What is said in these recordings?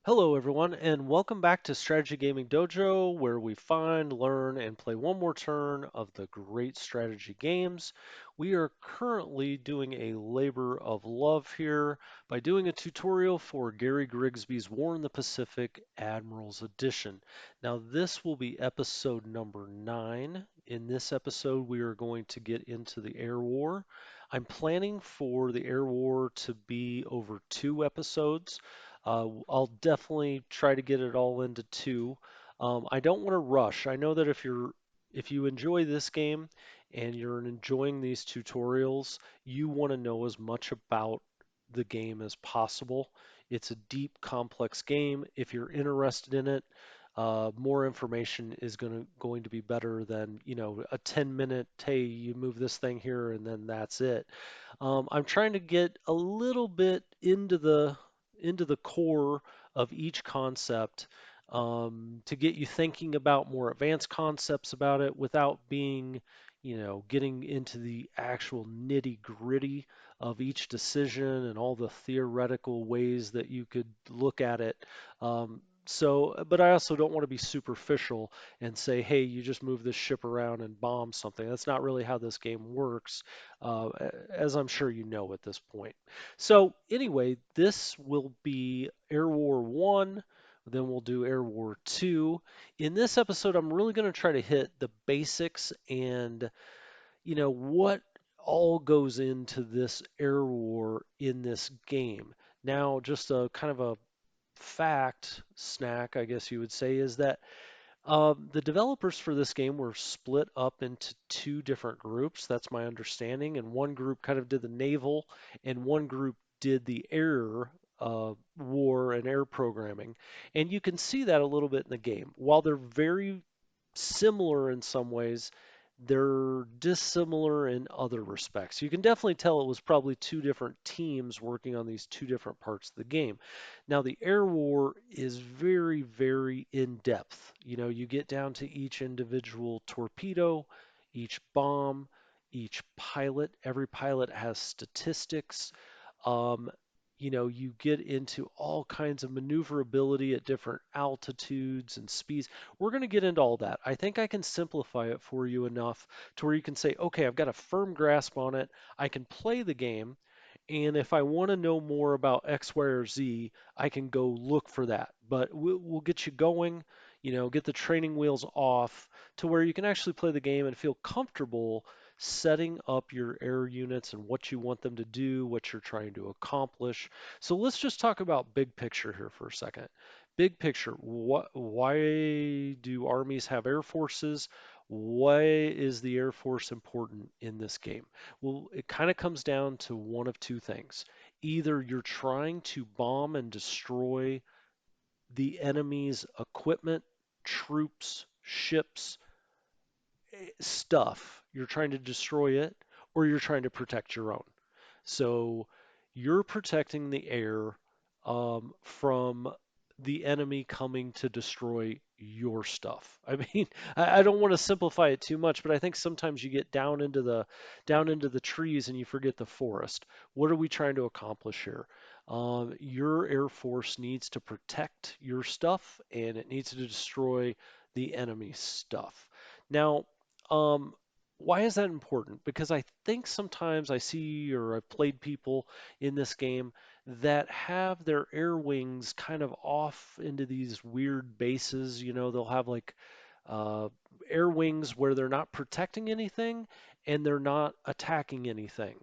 Hello, everyone, and welcome back to Strategy Gaming Dojo, where we find, learn, and play one more turn of the great strategy games. We are currently doing a labor of love here by doing a tutorial for Gary Grigsby's War in the Pacific Admiral's Edition. Now, this will be episode number 9. In this episode, we are going to get into the air war. I'm planning for the air war to be over 2 episodes. I'll definitely try to get it all into 2. I don't want to rush. I know that if you enjoy this game and you're enjoying these tutorials, you want to know as much about the game as possible. It's a deep, complex game. If you're interested in it, more information is going to be better than, a 10-minute, hey, you move this thing here and then that's it. I'm trying to get a little bit into the core of each concept to get you thinking about more advanced concepts about it without being, getting into the actual nitty gritty of each decision and all the theoretical ways that you could look at it. But I also don't want to be superficial and say, hey, you just move this ship around and bomb something. That's not really how this game works, as I'm sure you know at this point. So anyway, this will be Air War 1, then we'll do Air War 2. In this episode, I'm really going to try to hit the basics and, what all goes into this air war in this game. Now, just a kind of a fact snack, I guess you would say, is that the developers for this game were split up into 2 different groups. That's my understanding. And one group kind of did the naval, and one group did the air war and air programming. And you can see that a little bit in the game. While they're very similar in some ways, they're dissimilar in other respects. You can definitely tell it was probably 2 different teams working on these 2 different parts of the game. Now, the air war is very, very in depth. You get down to each individual torpedo, each bomb, each pilot. Every pilot has statistics. Um, you get into all kinds of maneuverability at different altitudes and speeds. We're going to get into all that. I think I can simplify it for you enough to where you can say, okay, I've got a firm grasp on it. I can play the game. And if I want to know more about X, Y, or Z, I can go look for that. But we'll get you going, get the training wheels off to where you can actually play the game and feel comfortable setting up your air units and what you want them to do, what you're trying to accomplish. So let's just talk about big picture here for a second. Big picture, why do armies have air forces? Why is the Air Force important in this game? Well, it kind of comes down to one of 2 things. Either you're trying to bomb and destroy the enemy's equipment, troops, ships, stuff. You're trying to destroy it, or you're trying to protect your own. So you're protecting the air from the enemy coming to destroy your stuff. I mean, I don't want to simplify it too much, but I think sometimes you get down into the trees and you forget the forest. What are we trying to accomplish here? Your Air Force needs to protect your stuff and it needs to destroy the enemy's stuff. Now, um, why is that important? Because I think sometimes I see or I've played people in this game that have their air wings kind of off into these weird bases. They'll have like uh, air wings where they're not protecting anything and they're not attacking anything.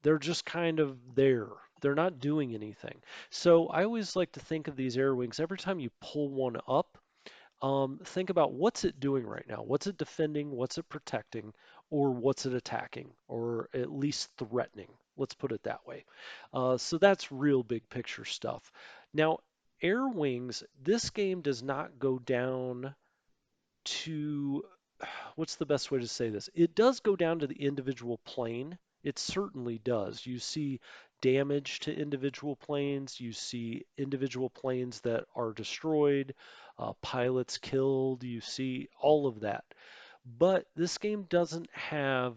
They're just kind of there. They're not doing anything. So I always like to think of these air wings every time you pull one up. Think about what's it doing right now? What's it defending? What's it protecting? Or what's it attacking? Or at least threatening? Let's put it that way. So that's real big picture stuff. Now, air wings, this game does not go down to, what's the best way to say this? It does go down to the individual plane. It certainly does. You see damage to individual planes. You see individual planes that are destroyed, pilots killed. You see all of that. But this game doesn't have,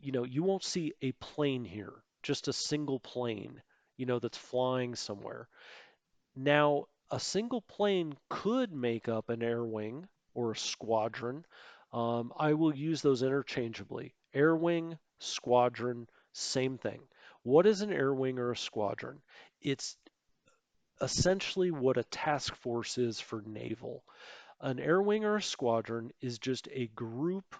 you won't see a plane here, just a single plane, that's flying somewhere. Now, a single plane could make up an air wing or a squadron. I will use those interchangeably. Air wing, squadron, same thing. What is an air wing or a squadron? It's essentially what a task force is for naval. An air wing or a squadron is just a group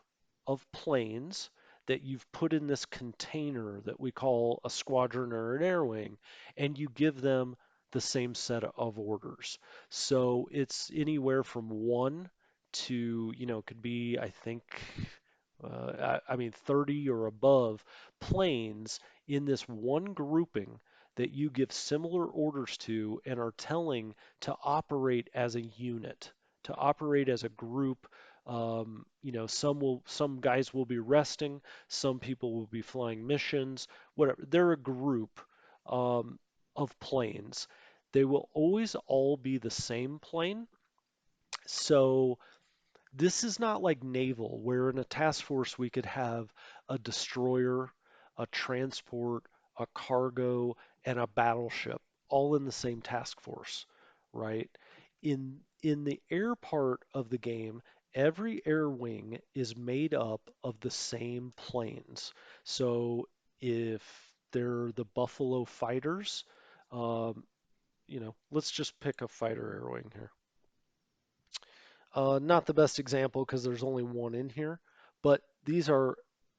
of planes that you've put in this container that we call a squadron or an air wing, and you give them the same set of orders. So it's anywhere from one to, could be, I think, I mean, 30 or above planes in this one grouping that you give similar orders to and are telling to operate as a unit, to operate as a group. Some guys will be resting, some people will be flying missions, whatever. They're a group of planes. They will always all be the same plane. So this is not like naval, where in a task force we could have a destroyer, a transport, a cargo, and a battleship all in the same task force, right? In the air part of the game, every air wing is made up of the same planes. So if they're the Buffalo fighters, um, let's just pick a fighter air wing here. Not the best example because there's only one in here, but these are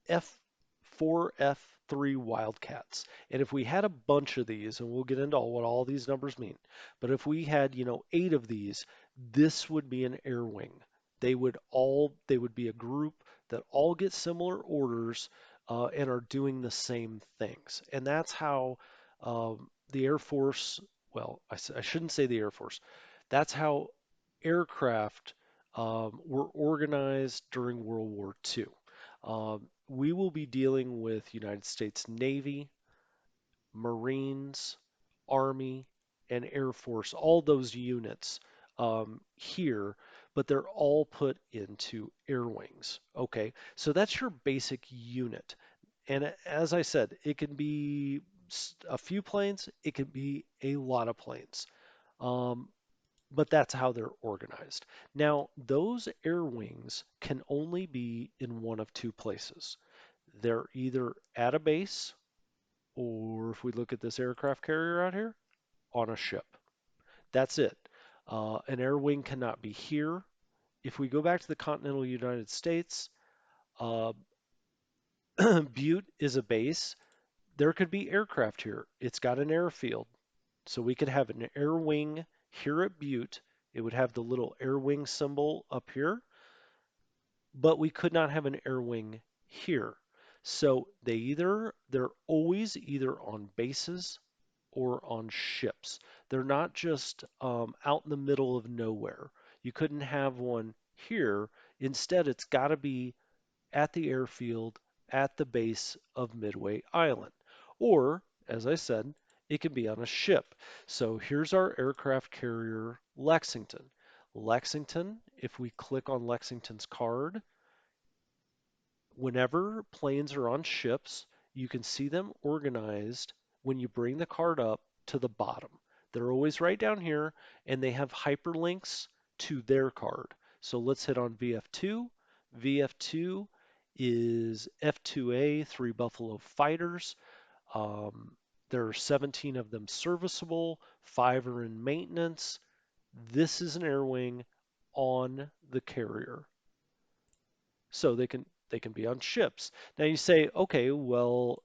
F4, F3 Wildcats. And if we had a bunch of these, and we'll get into what all these numbers mean, but if we had, 8 of these, this would be an air wing. They would be a group that all get similar orders and are doing the same things. And that's how the Air Force, well, I shouldn't say the Air Force, that's how aircraft were organized during World War II. We will be dealing with United States Navy, Marines, Army, and Air Force, all those units here, but they're all put into air wings. Okay, so that's your basic unit. And as I said, it can be a few planes, it can be a lot of planes. Um, but that's how they're organized. Now, those air wings can only be in one of two places. They're either at a base, or if we look at this aircraft carrier out here, on a ship. That's it. An air wing cannot be here. If we go back to the continental United States, uh, Butte is a base. There could be aircraft here. It's got an airfield. So we could have an air wing here at Butte. It would have the little air wing symbol up here, but we could not have an air wing here. So they're always either on bases or on ships. They're not just out in the middle of nowhere. You couldn't have one here. Instead, it's got to be at the airfield at the base of Midway Island. Or, as I said, it can be on a ship. So here's our aircraft carrier, Lexington. Lexington, if we click on Lexington's card, whenever planes are on ships, you can see them organized when you bring the card up to the bottom. They're always right down here, and they have hyperlinks to their card. So let's hit on VF2. VF2 is F2A, 3 Buffalo fighters. There are 17 of them serviceable, 5 are in maintenance. This is an air wing on the carrier. So they can be on ships. Now you say, okay, well,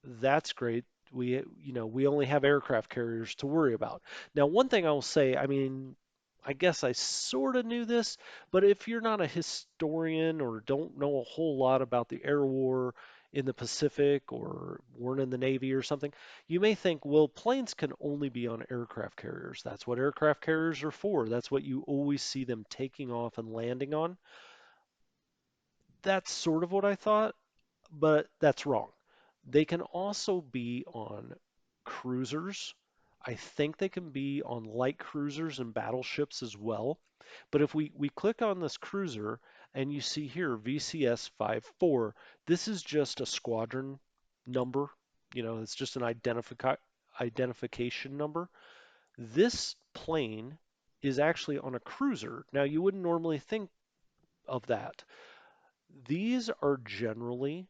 that's great. We only have aircraft carriers to worry about. Now, one thing I will say, I mean, I guess I sort of knew this, but if you're not a historian or don't know a whole lot about the air war in the Pacific or weren't in the Navy or something, you may think, well, planes can only be on aircraft carriers. That's what aircraft carriers are for. That's what you always see them taking off and landing on. That's sort of what I thought, but that's wrong. They can also be on cruisers. I think they can be on light cruisers and battleships as well. But if we click on this cruiser and you see here VCS 54, this is just a squadron number. It's just an identification number. This plane is actually on a cruiser. Now, you wouldn't normally think of that. These are generally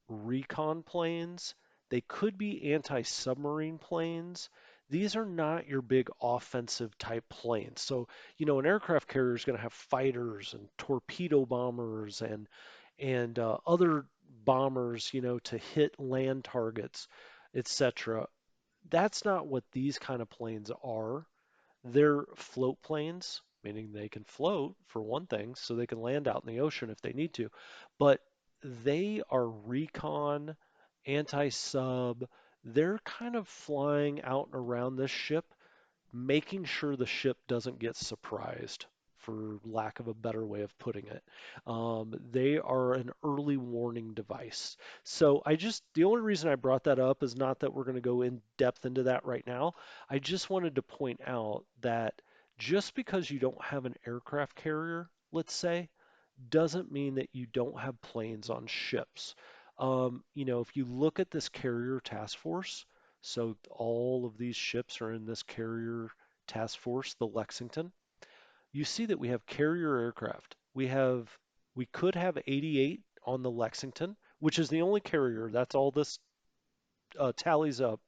recon planes. They could be anti-submarine planes. These are not your big offensive type planes. So, an aircraft carrier is going to have fighters and torpedo bombers and other bombers, to hit land targets, etc. That's not what these kind of planes are. They're float planes, meaning they can float for one thing, so they can land out in the ocean if they need to. But they are recon, anti-sub. They're kind of flying out and around this ship, making sure the ship doesn't get surprised, for lack of a better way of putting it. They are an early warning device. So the only reason I brought that up is not that we're going to go in depth into that right now. I just wanted to point out that just because you don't have an aircraft carrier, let's say, doesn't mean that you don't have planes on ships. If you look at this carrier task force, so all of these ships are in this carrier task force, the Lexington, you see that we have carrier aircraft. We could have 88 on the Lexington, which is the only carrier. That's all this tallies up.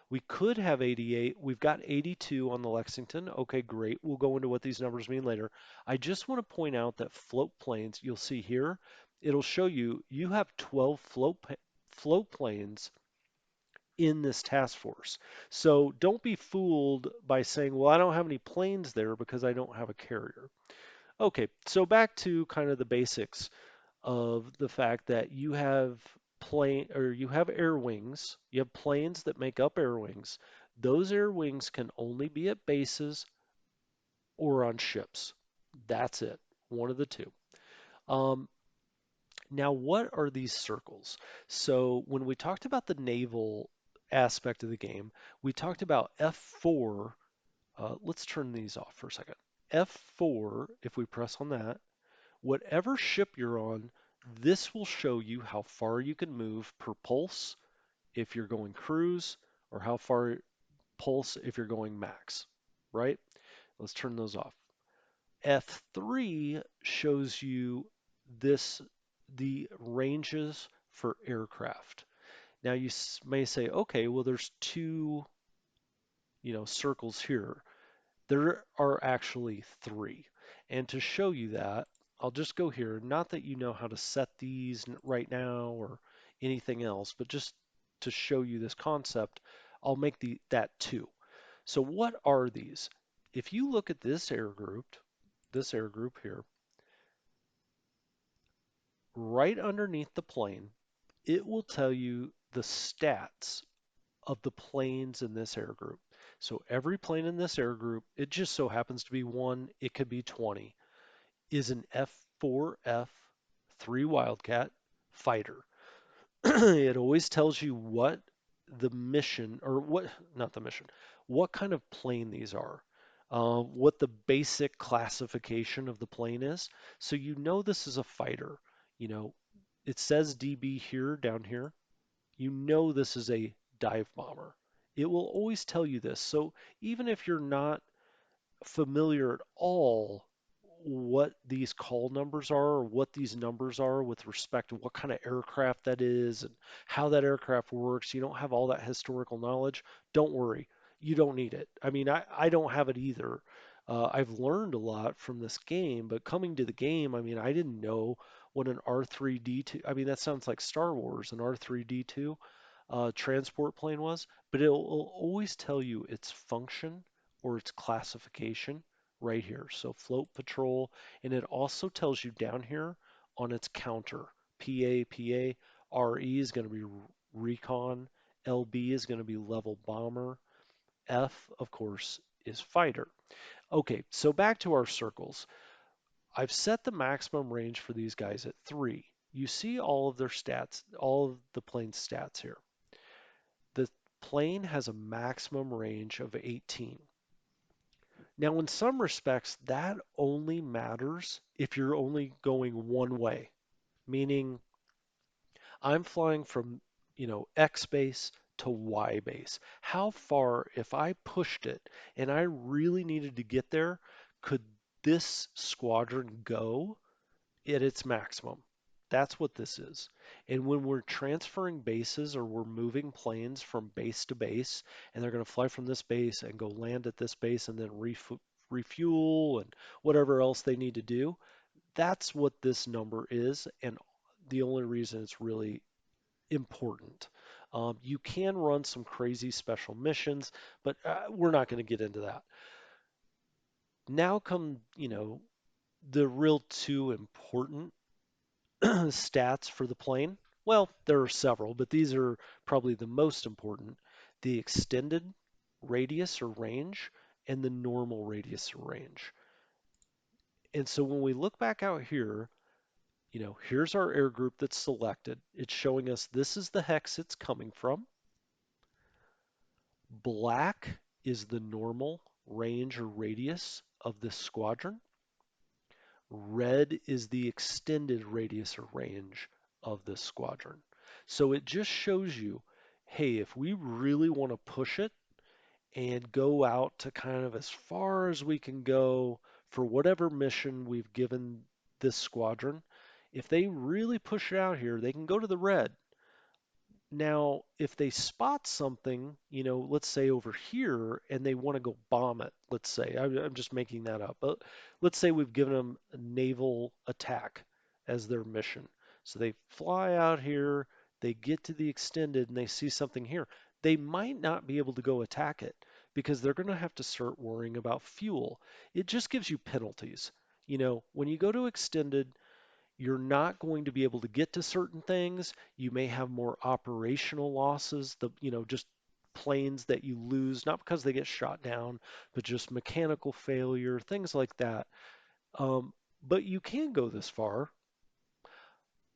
We could have 88. We've got 82 on the Lexington. Okay, great. We'll go into what these numbers mean later. I just want to point out that float planes, you'll see here, it'll show you have 12 float planes in this task force. So don't be fooled by saying, well, I don't have any planes there because I don't have a carrier. Okay, so back to kind of the basics of the fact that you have air wings, you have planes that make up air wings. Those air wings can only be at bases or on ships. That's it, one of the two. Um, Now, what are these circles? So when we talked about the naval aspect of the game, we talked about F4. Let's turn these off for a second. F4, if we press on that, whatever ship you're on, this will show you how far you can move per pulse if you're going cruise, or how far pulse if you're going max, right? Let's turn those off. F3 shows you this the ranges for aircraft. Now you may say, okay, well there's two, circles here. There are actually three. And to show you that, I'll just go here. Not that you know how to set these right now or anything else, but just to show you this concept, I'll make that two. So what are these? If you look at this air group here, right underneath the plane, it will tell you the stats of the planes in this air group. So every plane in this air group, it just so happens to be one, it could be 20, is an F4F 3 Wildcat fighter. It always tells you what the mission, or what, not the mission, what kind of plane these are, what the basic classification of the plane is. So you know this is a fighter. You know, it says DB here, down here. You know this is a dive bomber. It will always tell you this. So even if you're not familiar at all what these call numbers are, or what these numbers are with respect to what kind of aircraft that is and how that aircraft works, you don't have all that historical knowledge, don't worry. You don't need it. I mean, I don't have it either. I've learned a lot from this game, but coming to the game, I mean, I didn't know what an R3D2, I mean, that sounds like Star Wars, an R3D2 transport plane was, but it'll always tell you its function or its classification right here. So float patrol, and it also tells you down here on its counter. PA, RE is going to be recon, LB is going to be level bomber, F, of course, is fighter. Okay, so back to our circles. I've set the maximum range for these guys at 3. You see all of their stats, all of the plane's stats here. The plane has a maximum range of 18. Now, in some respects, that only matters if you're only going one way, meaning I'm flying from, X base to Y base. How far, if I pushed it and I really needed to get there, could this squadron go at its maximum? That's what this is. And when we're transferring bases or we're moving planes from base to base, and they're going to fly from this base and go land at this base and then refuel and whatever else they need to do, that's what this number is. And the only reason it's really important. You can run some crazy special missions, but we're not going to get into that. Now come, the real two important stats for the plane. Well, there are several, but these are probably the most important. The extended radius or range and the normal radius or range. And so when we look back out here, here's our air group that's selected. It's showing us this is the hex it's coming from. Black is the normal range or radius of this squadron. Red is the extended radius or range of this squadron. So it just shows you, hey, if we really want to push it and go out to kind of as far as we can go for whatever mission we've given this squadron, if they really push it out here, they can go to the red. Now, if they spot something, let's say over here, and they want to go bomb it, let's say, I'm just making that up, but let's say we've given them a naval attack as their mission. So they fly out here, they get to the extended, and they see something here. They might not be able to go attack it because they're going to have to start worrying about fuel. It just gives you penalties. When you go to extended, you're not going to be able to get to certain things. You may have more operational losses, just planes that you lose, not because they get shot down, but just mechanical failure, things like that. But you can go this far.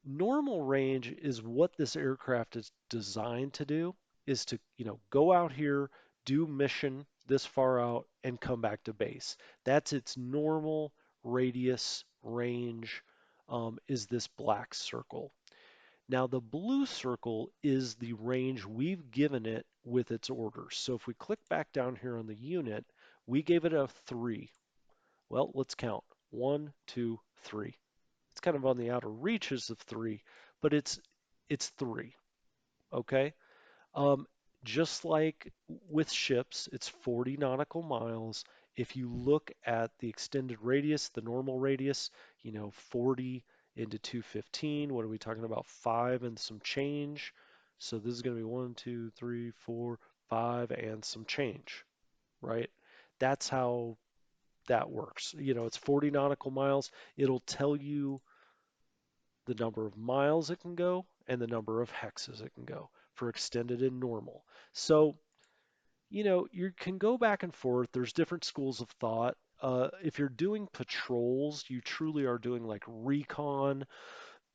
Normal range is what this aircraft is designed to do, is to, go out here, do mission this far out, and come back to base. That's its normal radius range, is this black circle. Now the blue circle is the range we've given it with its orders. So if we click back down here on the unit, we gave it a 3. Well, let's count. 1, 2, 3. It's kind of on the outer reaches of 3, but it's 3. Okay. Um, just like with ships, it's 40 nautical miles. If you look at the extended radius, the normal radius, 40 into 215, what are we talking about? 5 and some change. So this is going to be 1, 2, 3, 4, 5 and some change, right? That's how that works. It's 40 nautical miles. It'll tell you the number of miles it can go and the number of hexes it can go for extended and normal. So, you can go back and forth. There's different schools of thought. If you're doing patrols, you truly are doing like recon.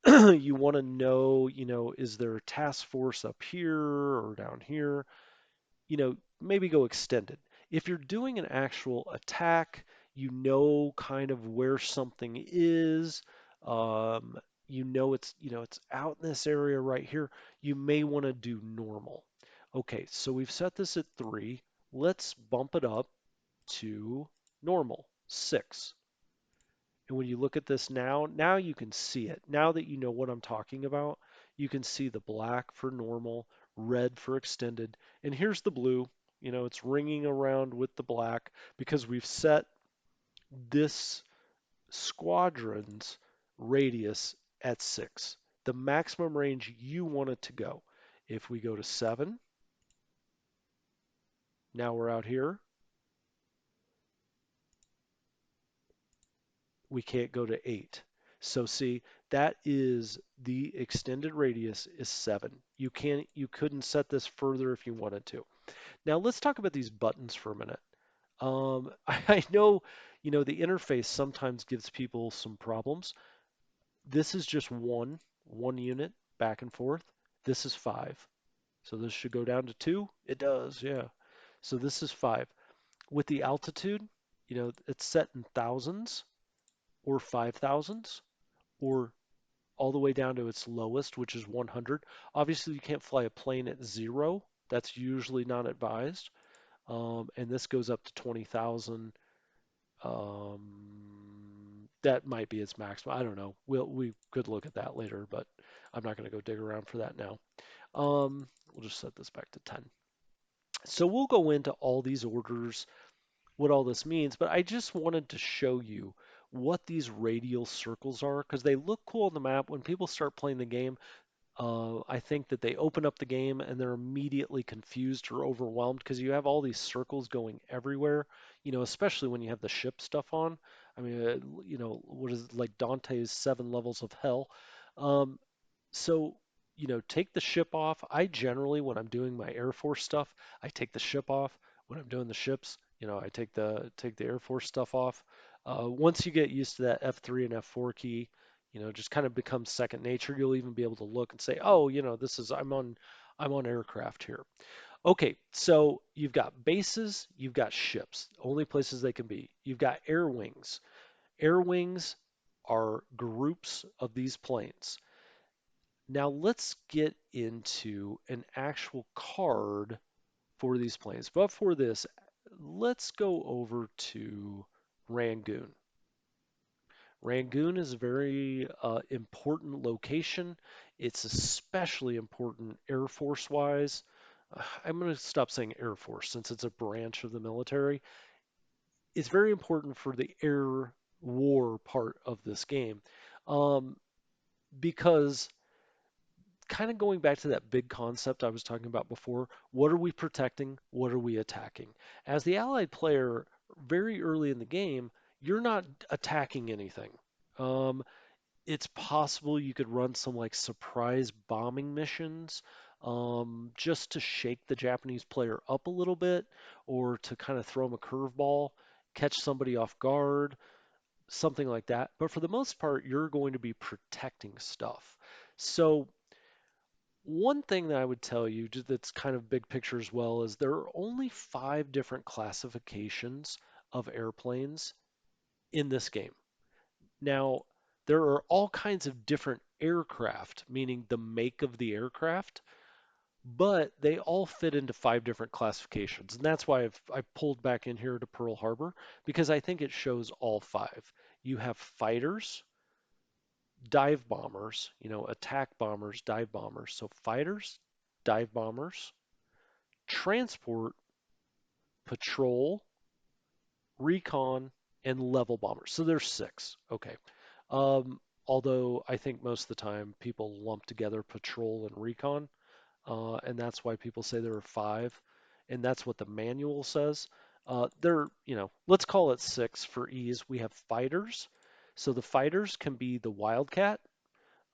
You want to know, is there a task force up here or down here? Maybe go extended. If you're doing an actual attack, kind of where something is, um, it's out in this area right here, you may want to do normal. Okay, so we've set this at 3. Let's bump it up to normal, 6. And when you look at this now you can see it. Now that you know what I'm talking about, you can see the black for normal, red for extended, and here's the blue. It's ringing around with the black because we've set this squadron's radius at 6, the maximum range you want it to go. If we go to 7, now we're out here. We can't go to 8. So see, that is the extended radius is 7. You couldn't set this further if you wanted to. Now let's talk about these buttons for a minute. I know, the interface sometimes gives people some problems. This is just one unit back and forth. This is 5. So this should go down to 2. It does, yeah. So this is 5. With the altitude, it's set in thousands or 5,000s or all the way down to its lowest, which is 100. Obviously, you can't fly a plane at 0, That's usually not advised. And this goes up to 20,000. That might be its maximum. I don't know. We could look at that later, but I'm not going to go dig around for that now. We'll just set this back to 10. So we'll go into all these orders, what all this means, but I just wanted to show you what these radial circles are because they look cool on the map. When people start playing the game, I think that they open up the game and they're immediately confused or overwhelmed because you have all these circles going everywhere, especially when you have the ship stuff on. I mean, what is it, like Dante's seven levels of hell? Um, so, take the ship off. I generally, when I'm doing my Air Force stuff, I take the ship off. When I'm doing the ships, I take the Air Force stuff off. Once you get used to that F3 and F4 key, just kind of becomes second nature. You'll even be able to look and say, oh, this is I'm on aircraft here. Okay, so you've got bases, you've got ships, only places they can be. You've got air wings. Air wings are groups of these planes. Now let's get into an actual card for these planes. But for this, let's go over to Rangoon. Rangoon is a very important location. It's especially important Air Force wise. I'm going to stop saying Air Force since it's a branch of the military. It's very important for the air war part of this game um, because kind of going back to that big concept I was talking about before, what are we protecting? What are we attacking? As the allied player, very early in the game, you're not attacking anything. Um, it's possible you could run some like surprise bombing missions just to shake the Japanese player up a little bit or to kind of throw them a curveball, catch somebody off guard, something like that. But for the most part, you're going to be protecting stuff. So one thing that I would tell you that's kind of big picture as well is there are only 5 different classifications of airplanes in this game. Now, there are all kinds of different aircraft, meaning the make of the aircraft, but they all fit into 5 different classifications. And that's why I pulled back in here to Pearl Harbor because I think it shows all 5. You have fighters, dive bombers, attack bombers, dive bombers. So fighters, dive bombers, transport, patrol, recon, and level bombers. So there's 6. Okay. Although I think most of the time people lump together patrol and recon, and that's why people say there are 5, and that's what the manual says. Let's call it 6 for ease. We have fighters. So the fighters can be the Wildcat.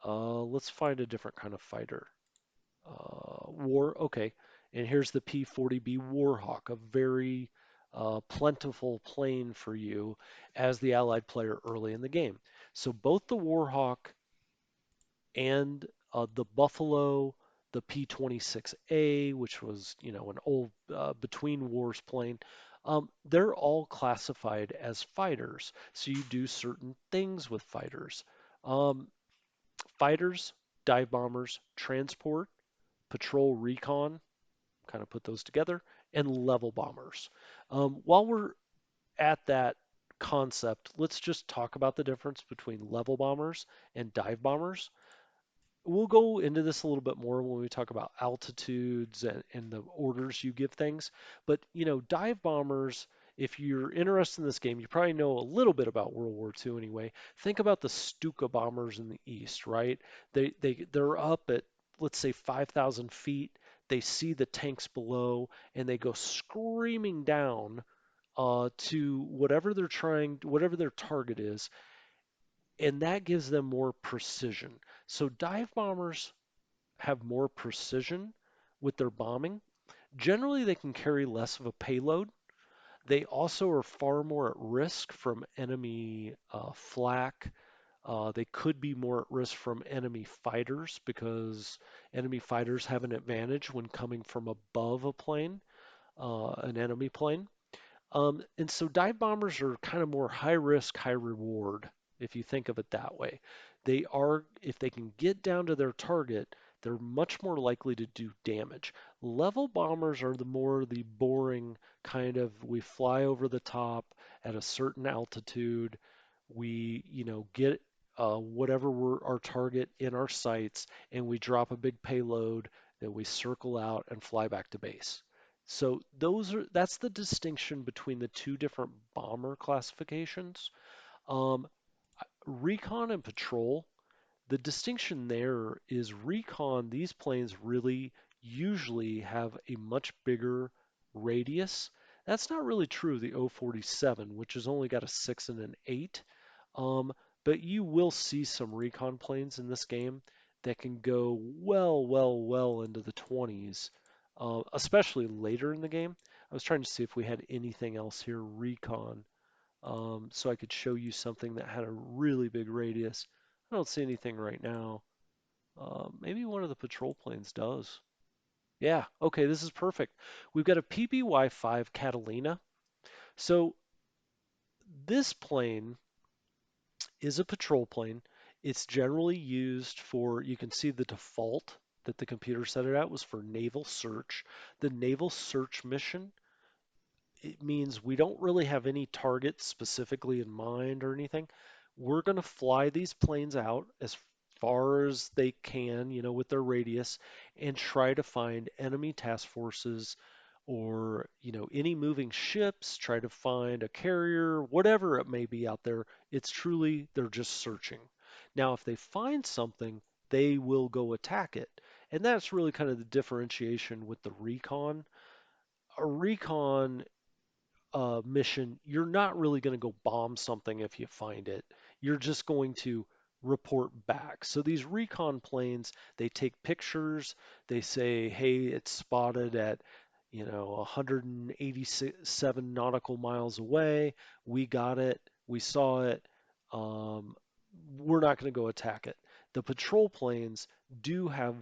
Let's find a different kind of fighter. Okay. And here's the P40b Warhawk, a very plentiful plane for you as the allied player early in the game. So both the Warhawk and the Buffalo, the P26A, which was, an old between wars plane, they're all classified as fighters. So you do certain things with fighters. Um, Fighters, dive bombers, transport, patrol recon, kind of put those together, and level bombers. While we're at that concept, let's just talk about the difference between level bombers and dive bombers. We'll go into this a little bit more when we talk about altitudes and the orders you give things. But, dive bombers, if you're interested in this game, you probably know a little bit about World War II anyway. Think about the Stuka bombers in the East, right? They're up at, let's say, 5,000 feet. They see the tanks below and they go screaming down to whatever their target is, and that gives them more precision. So dive bombers have more precision with their bombing. Generally, they can carry less of a payload. They also are far more at risk from enemy flak. They could be more at risk from enemy fighters because enemy fighters have an advantage when coming from above a plane, an enemy plane. And so dive bombers are kind of more high risk, high reward, if you think of it that way. If they can get down to their target, they're much more likely to do damage. Level bombers are the boring kind of we fly over the top at a certain altitude. We, get whatever our target in our sights, and we drop a big payload that we circle out and fly back to base. So that's the distinction between the two different bomber classifications. Um, Recon and Patrol, the distinction there is recon, these planes really usually have a much bigger radius. That's not really true of the 047, which has only got a 6 and an 8. Um, but you will see some recon planes in this game that can go well into the 20s, especially later in the game. I was trying to see if we had anything else here, recon, so I could show you something that had a really big radius. I don't see anything right now. Maybe one of the patrol planes does. Yeah, okay, this is perfect. We've got a Pby5 Catalina. So this plane is a patrol plane. It's generally used for, you can see the default that the computer set it at was for naval search. The naval search mission, it means we don't really have any targets specifically in mind or anything. We're going to fly these planes out as far as they can, with their radius, and try to find enemy task forces or, any moving ships, try to find a carrier, whatever it may be out there. It's truly, they're just searching. Now, if they find something, they will go attack it. And that's really kind of the differentiation with the recon. A recon mission, you're not really going to go bomb something if you find it. You're just going to report back. So these recon planes, they take pictures. They say, hey, it's spotted at, 187 nautical miles away. We got it. We saw it. Um, we're not going to go attack it. The patrol planes do have,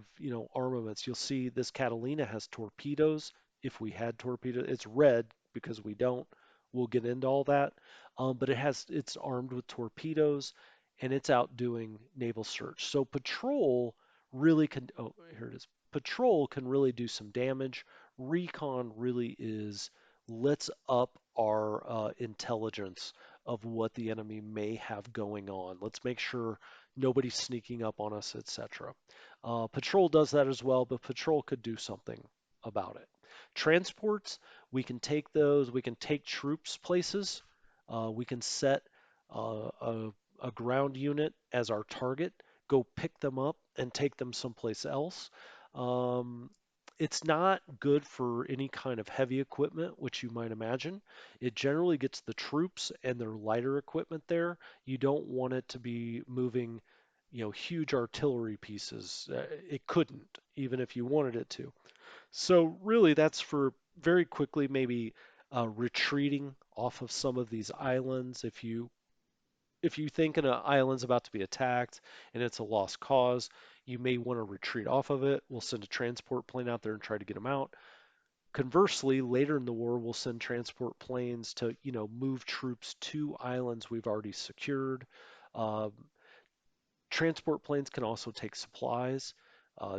armaments. You'll see this Catalina has torpedoes. If we had torpedoes, it's red because we don't. We'll get into all that. But it's armed with torpedoes and it's out doing naval search. So patrol really can, oh, here it is. Patrol can really do some damage. Recon really is let's up our intelligence of what the enemy may have going on. Let's make sure nobody's sneaking up on us, etc. Patrol does that as well, but Patrol could do something about it. Transports, we can take those, we can take troops places. We can set a ground unit as our target, go pick them up and take them someplace else. Um, it's not good for any kind of heavy equipment, which you might imagine. It generally gets the troops and their lighter equipment there. You don't want it to be moving, huge artillery pieces. It couldn't, even if you wanted it to. So really, that's for very quickly maybe retreating off of some of these islands. If you think an island's about to be attacked and it's a lost cause, you may want to retreat off of it. We'll send a transport plane out there and try to get them out. Conversely, later in the war, we'll send transport planes to, move troops to islands we've already secured. Um, Transport planes can also take supplies.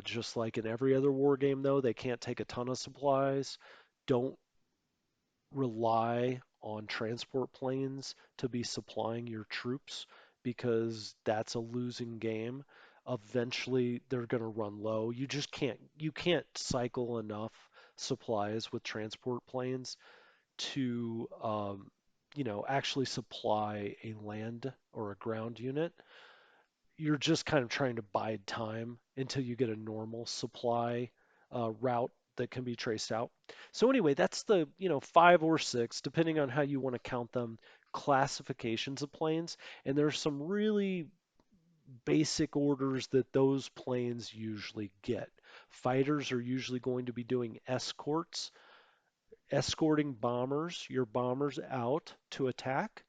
Just like in every other war game, though, they can't take a ton of supplies. Don't rely on transport planes to be supplying your troops because that's a losing game. Eventually, they're going to run low. You can't cycle enough supplies with transport planes to actually supply a land or a ground unit. You're just kind of trying to bide time until you get a normal supply route that can be traced out. So anyway, that's the, 5 or 6, depending on how you want to count them, classifications of planes. And there's some really basic orders that those planes usually get. Fighters are usually going to be doing escorts, escorting your bombers out to attack,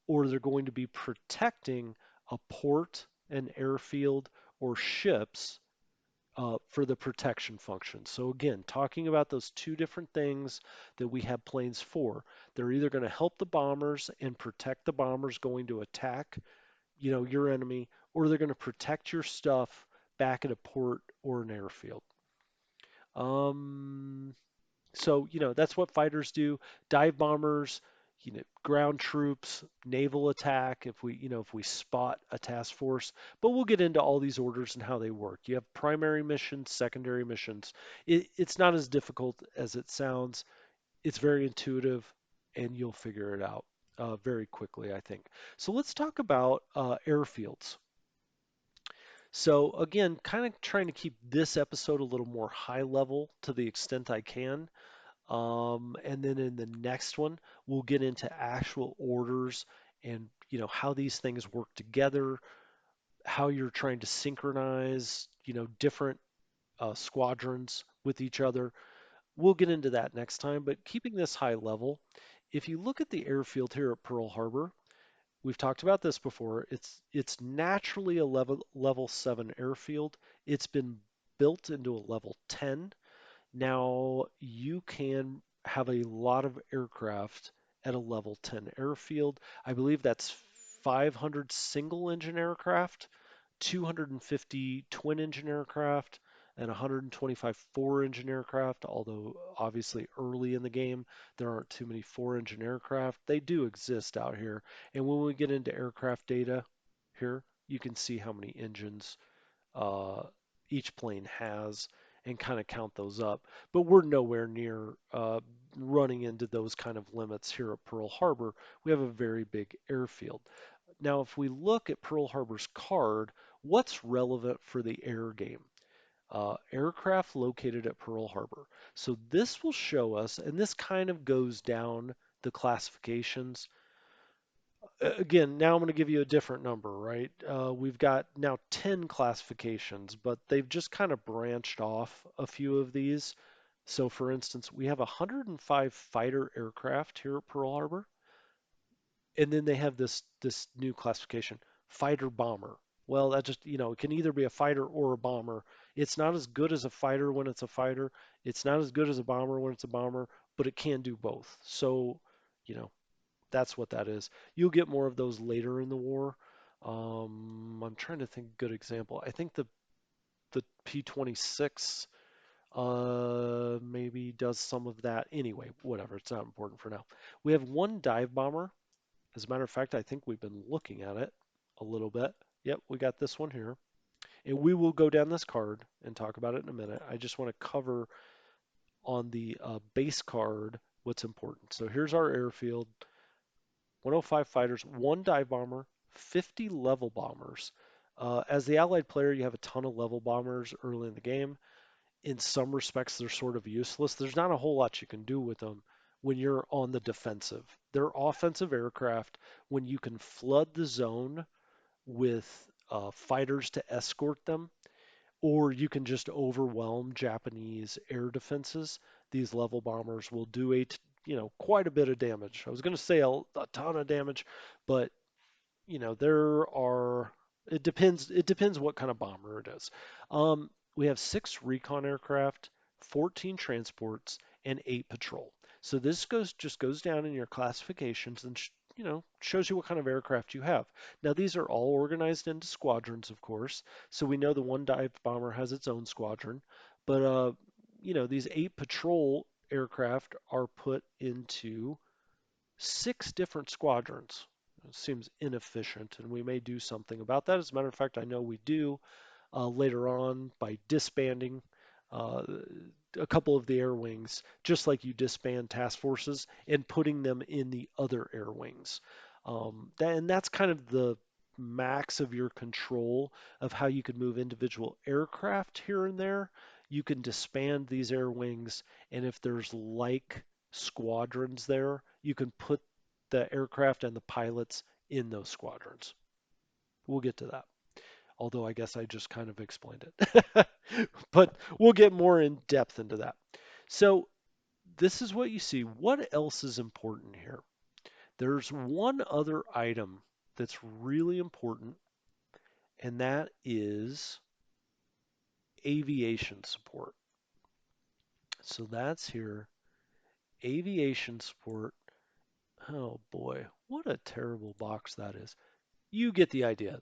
or they're going to be protecting a port, an airfield, or ships for the protection function. So again, talking about those two different things that we have planes for. They're either going to help the bombers and protect the bombers going to attack, your enemy, or they're going to protect your stuff back at a port or an airfield. Um, so, that's what fighters do. Dive bombers, ground troops, naval attack, if we spot a task force. But we'll get into all these orders and how they work. You have primary missions, secondary missions. It's not as difficult as it sounds. It's very intuitive, and you'll figure it out very quickly, I think. So let's talk about airfields. So again, kind of trying to keep this episode a little more high level to the extent I can. And then in the next one, we'll get into actual orders and how these things work together, how you're trying to synchronize different squadrons with each other. We'll get into that next time, but keeping this high level, if you look at the airfield here at Pearl Harbor, we've talked about this before. It's naturally a level 7 airfield. It's been built into a level 10. Now, you can have a lot of aircraft at a level 10 airfield. I believe that's 500 single engine aircraft, 250 twin engine aircraft, and 125 four engine aircraft. Although, obviously, early in the game, there aren't too many four engine aircraft. They do exist out here. And when we get into aircraft data here, you can see how many engines uh, each plane has and kind of count those up. But we're nowhere near running into those kind of limits here at Pearl Harbor. We have a very big airfield. Now, if we look at Pearl Harbor's card, what's relevant for the air game? Aircraft located at Pearl Harbor. So this will show us, and this kind of goes down the classifications. Again, now I'm going to give you a different number, right? We've got now 10 classifications, but they've just kind of branched off a few of these. So, for instance, we have 105 fighter aircraft here at Pearl Harbor, and then they have this new classification, fighter bomber. Well, that just, it can either be a fighter or a bomber. It's not as good as a fighter when it's a fighter. It's not as good as a bomber when it's a bomber, but it can do both. So, you know, that's what that is. You'll get more of those later in the war. I'm trying to think a good example. I think the P26 maybe does some of that. Anyway, whatever. It's not important for now. We have one dive bomber. As a matter of fact, I think we've been looking at it a little bit. Yep, we got this one here. And we will go down this card and talk about it in a minute. I just want to cover on the base card what's important. So here's our airfield. 105 fighters, one dive bomber, 50 level bombers. As the allied player, you have a ton of level bombers early in the game. In some respects, they're sort of useless. There's not a whole lot you can do with them when you're on the defensive. They're offensive aircraft when you can flood the zone with fighters to escort them, or you can just overwhelm Japanese air defenses. These level bombers will do quite a bit of damage. I was going to say a ton of damage, but there are it depends what kind of bomber it is. We have 6 recon aircraft, 14 transports, and 8 patrol. So this goes down in your classifications and shows you what kind of aircraft you have. Now these are all organized into squadrons, of course. So we know the one dive bomber has its own squadron, but these 8 patrol aircraft are put into 6 different squadrons. It seems inefficient, and we may do something about that. As a matter of fact, I know we do later on by disbanding uh, a couple of the air wings, just like you disband task forces, and putting them in the other air wings. And that's kind of the max of your control of how you could move individual aircraft here and there. You can disband these air wings, and if there's like squadrons there, you can put the aircraft and the pilots in those squadrons. We'll get to that. Although I guess I just kind of explained it. But we'll get more in depth into that. So this is what you see. What else is important here? There's one other item that's really important, and that is aviation support. So that's here. Aviation support. Oh boy, what a terrible box that is. You get the idea.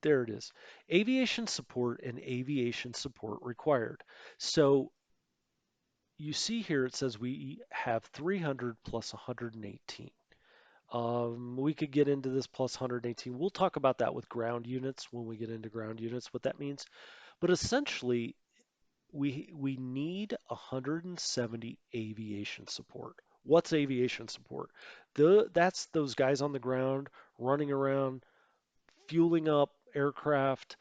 There it is. Aviation support and aviation support required. So you see here it says we have 300 plus 118. We could get into this plus 118. We'll talk about that with ground units when we get into ground units, what that means. But essentially, we need 170 aviation support. What's aviation support? That's those guys on the ground running around, fueling up aircraft,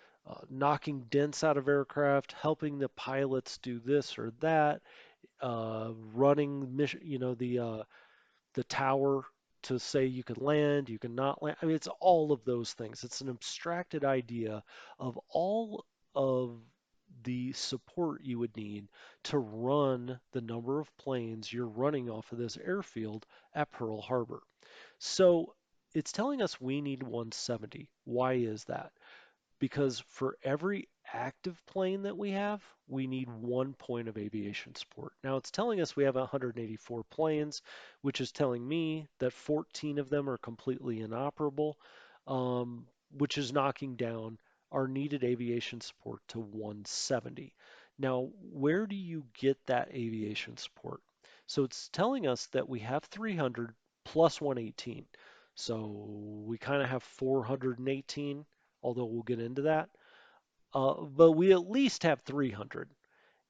knocking dents out of aircraft, helping the pilots do this or that, running mission, the tower to say you can land, you can not land. I mean, it's all of those things. It's an abstracted idea of all of the support you would need to run the number of planes you're running off of this airfield at Pearl Harbor. So it's telling us we need 170. Why is that? Because for every active plane that we have, we need 1 point of aviation support. Now it's telling us we have 184 planes, which is telling me that 14 of them are completely inoperable, which is knocking down our needed aviation support to 170. Now, where do you get that aviation support? So it's telling us that we have 300 plus 118. So we kind of have 418, although we'll get into that. But we at least have 300,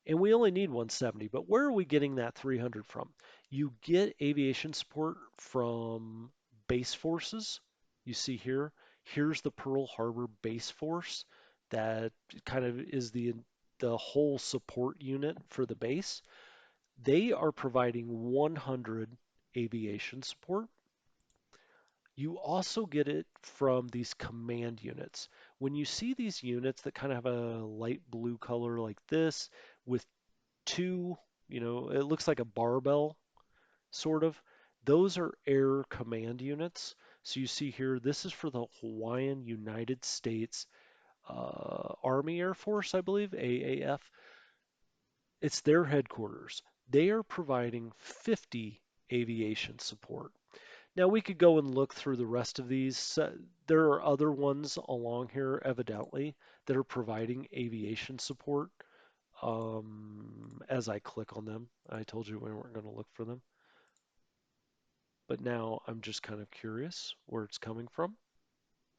and we only need 170. But where are we getting that 300 from? You get aviation support from base forces. You see here, here's the Pearl Harbor base force that kind of is the whole support unit for the base. They are providing 100 aviation support. You also get it from these command units. When you see these units that kind of have a light blue color like this with two, it looks like a barbell sort of, those are air command units. So you see here, this is for the Hawaiian United States Army Air Force, I believe, AAF. It's their headquarters. They are providing 50 aviation support. Now we could go and look through the rest of these. There are other ones along here, evidently, that are providing aviation support. As I click on them, I told you we weren't going to look for them, but now I'm just kind of curious where it's coming from.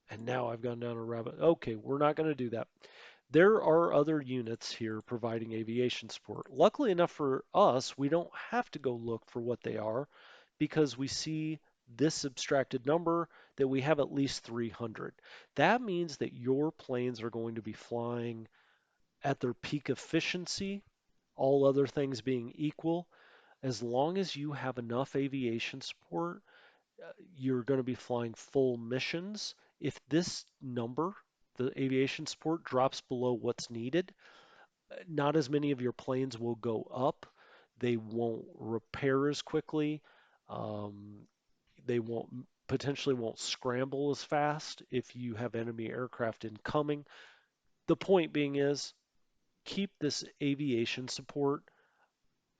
And now I've gone down a rabbit. Okay, we're not going to do that. There are other units here providing aviation support. Luckily enough for us, we don't have to go look for what they are because we see this abstracted number that we have at least 300. That means that your planes are going to be flying at their peak efficiency, all other things being equal. As long as you have enough aviation support, you're going to be flying full missions. If this number, the aviation support, drops below what's needed, not as many of your planes will go up. They won't repair as quickly. Um, they won't potentially won't scramble as fast if you have enemy aircraft incoming. The point being is keep this aviation support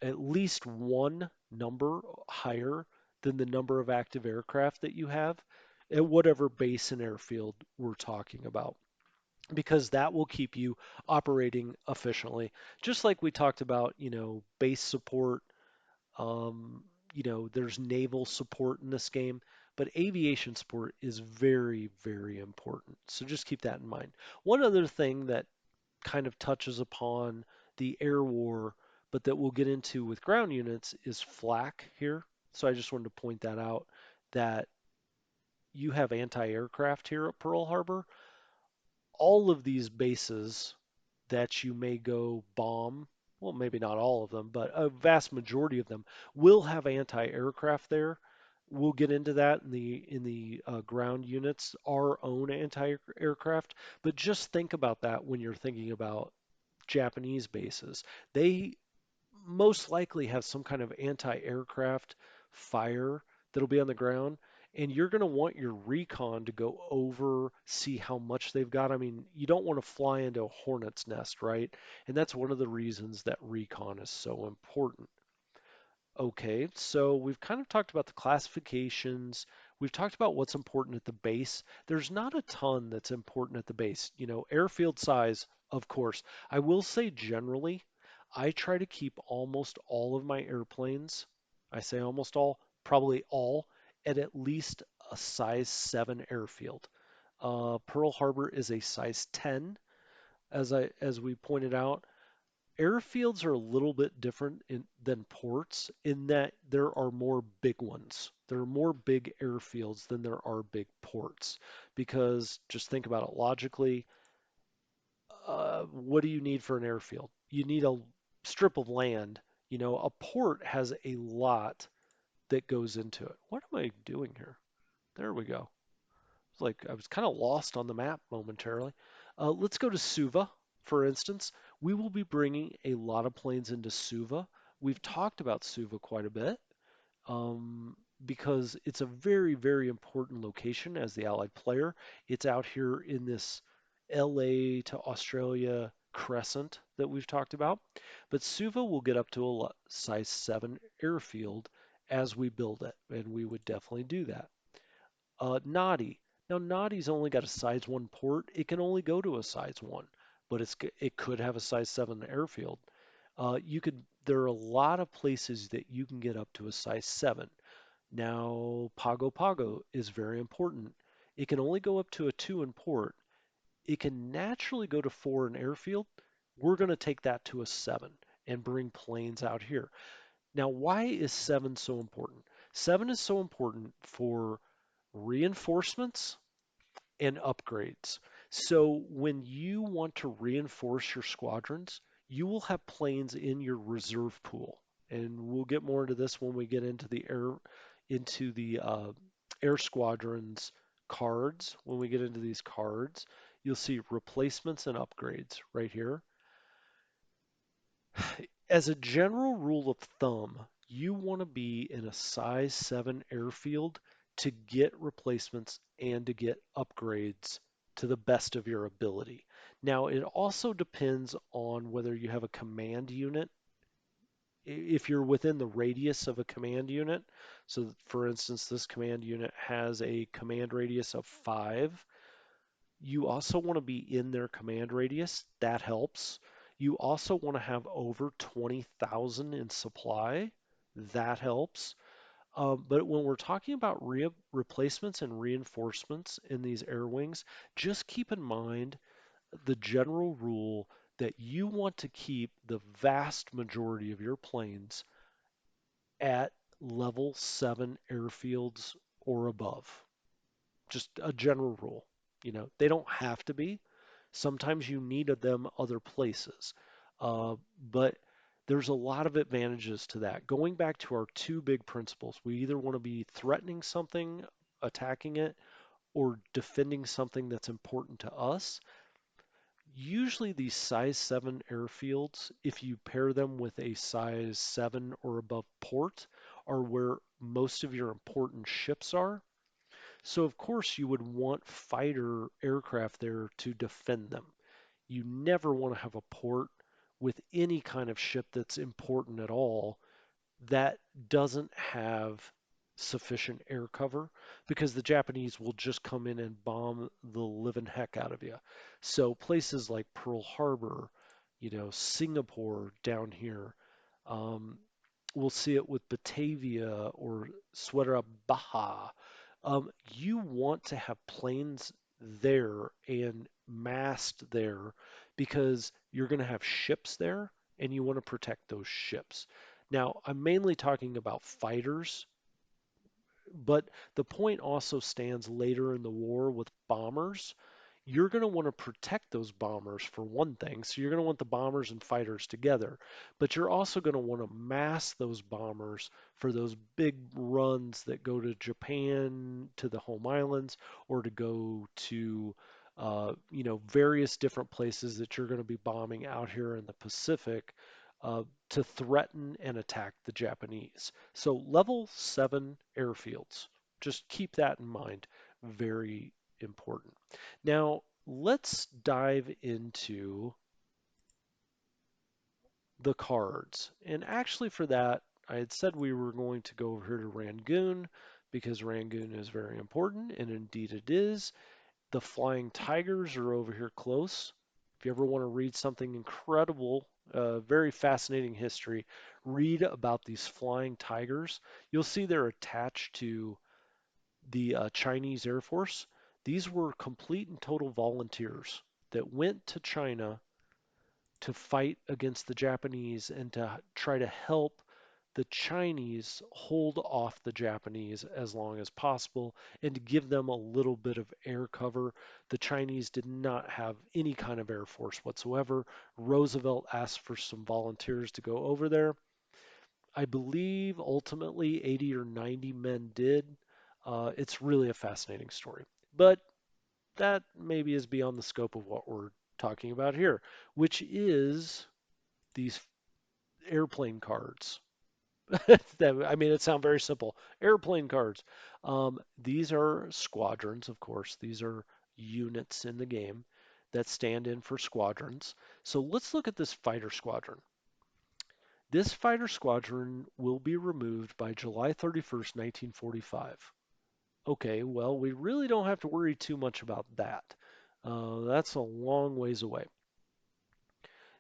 at least one number higher than the number of active aircraft that you have at whatever base and airfield we're talking about, because that will keep you operating efficiently. Just like we talked about, base support, there's naval support in this game, but aviation support is very, very important. So just keep that in mind. One other thing that kind of touches upon the air war, but that we'll get into with ground units is flak here. So I just wanted to point that out, that you have anti-aircraft here at Pearl Harbor. All of these bases that you may go bomb, well, maybe not all of them, but a vast majority of them will have anti-aircraft there. We'll get into that in the ground units, our own anti-aircraft. But just think about that when you're thinking about Japanese bases. They most likely have some kind of anti-aircraft fire that'll be on the ground, and you're going to want your recon to go over, see how much they've got. I mean, you don't want to fly into a hornet's nest, right? And that's one of the reasons that recon is so important. Okay, so we've kind of talked about the classifications. We've talked about what's important at the base. There's not a ton that's important at the base. Airfield size, of course. I will say generally, I try to keep almost all of my airplanes, I say almost all, probably all, at least a size 7 airfield. Pearl Harbor is a size 10, as we pointed out. Airfields are a little bit different than ports in that there are more big ones. There are more big airfields than there are big ports. Because just think about it logically, what do you need for an airfield? You need a strip of land. You know, a port has a lot that goes into it. What am I doing here? There we go. It's like I was kind of lost on the map momentarily. Let's go to Suva, for instance. We will be bringing a lot of planes into Suva. We've talked about Suva quite a bit um, because it's a very, very important location as the Allied player. It's out here in this LA to Australia crescent that we've talked about. But Suva will get up to a size 7 airfield as we build it, and we would definitely do that. Nadi. Now, Nadi's only got a size 1 port. It can only go to a size 1, but it could have a size 7 airfield. There are a lot of places that you can get up to a size 7. Now, Pago Pago is very important. It can only go up to a 2 in port. It can naturally go to 4 in airfield. We're going to take that to a 7 and bring planes out here. Now, why is 7 so important? 7 is so important for reinforcements and upgrades. So when you want to reinforce your squadrons, you will have planes in your reserve pool. And we'll get more into this when we get into the air squadrons cards. When we get into these cards, you'll see replacements and upgrades right here. As a general rule of thumb, you want to be in a size 7 airfield to get replacements and to get upgrades to the best of your ability. Now, it also depends on whether you have a command unit. If you're within the radius of a command unit, so for instance, this command unit has a command radius of 5. You also want to be in their command radius. That helps. You also want to have over 20,000 in supply. That helps. But when we're talking about replacements and reinforcements in these air wings, just keep in mind the general rule that you want to keep the vast majority of your planes at level 7 airfields or above. Just a general rule. They don't have to be. Sometimes you need them other places. But there's a lot of advantages to that. Going back to our two big principles, we either want to be threatening something, attacking it, or defending something that's important to us. Usually these size 7 airfields, if you pair them with a size 7 or above port, are where most of your important ships are. So of course you would want fighter aircraft there to defend them. You never want to have a port with any kind of ship that's important at all that doesn't have sufficient air cover because the Japanese will just come in and bomb the living heck out of you. So places like Pearl Harbor, Singapore down here, um, we'll see it with Batavia or Sweater Baja. You want to have planes there and massed there because you're going to have ships there and you want to protect those ships. Now, I'm mainly talking about fighters, but the point also stands later in the war with bombers. You're going to want to protect those bombers for one thing. So you're going to want the bombers and fighters together, but you're also going to want to mass those bombers for those big runs that go to Japan, to the home islands, or to go to various different places that you're going to be bombing out here in the Pacific to threaten and attack the Japanese. So level 7 airfields, just keep that in mind. Very important. Now, let's dive into the cards. And actually for that, I had said we were going to go over here to Rangoon because Rangoon is very important, and indeed it is. The Flying Tigers are over here close. If you ever want to read something incredible, very fascinating history, read about these flying tigers. You'll see they're attached to the Chinese Air Force. These were complete and total volunteers that went to China to fight against the Japanese and to try to help the Chinese hold off the Japanese as long as possible and to give them a little bit of air cover. The Chinese did not have any kind of air force whatsoever. Roosevelt asked for some volunteers to go over there. I believe ultimately 80 or 90 men did. It's really a fascinating story. But that maybe is beyond the scope of what we're talking about here, which is these airplane cards. I mean, it sounds very simple. Airplane cards. These are squadrons, of course. These are units in the game that stand in for squadrons. So let's look at this fighter squadron. This fighter squadron will be removed by July 31st, 1945. Okay, well, we really don't have to worry too much about that. That's a long ways away.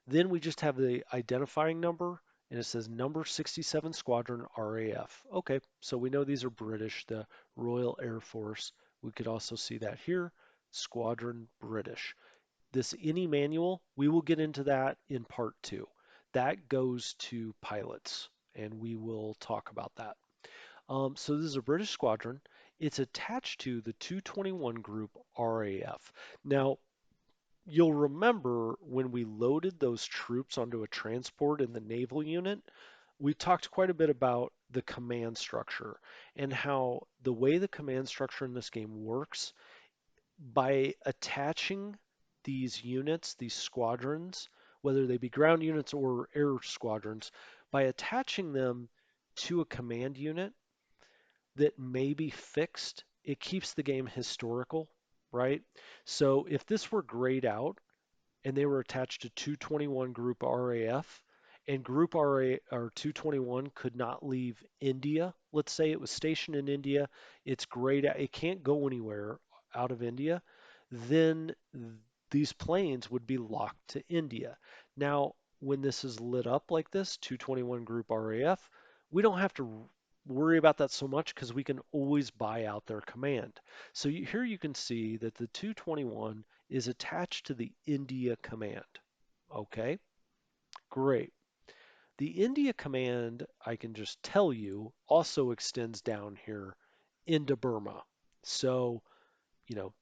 Then we just have the identifying number, and it says number 67 Squadron RAF. Okay, so we know these are British, the Royal Air Force. We could also see that here, Squadron British. This any manual, we will get into that in part two. That goes to pilots, and we will talk about that. So this is a British squadron. It's attached to the 221 Group RAF. Now, you'll remember when we loaded those troops onto a transport in the naval unit, we talked quite a bit about the command structure and how the way the command structure in this game works by attaching these units, these squadrons, whether they be ground units or air squadrons, by attaching them to a command unit that may be fixed, it keeps the game historical, right? So if this were grayed out, and they were attached to 221 Group RAF, and Group RA or 221 could not leave India. Let's say it was stationed in India, it's grayed out, it can't go anywhere out of India, then these planes would be locked to India. Now, when this is lit up like this, 221 Group RAF, we don't have to worry about that so much because we can always buy out their command. So here you can see that the 221 is attached to the India command. Okay, great. The India command, I can just tell you, also extends down here into Burma. So,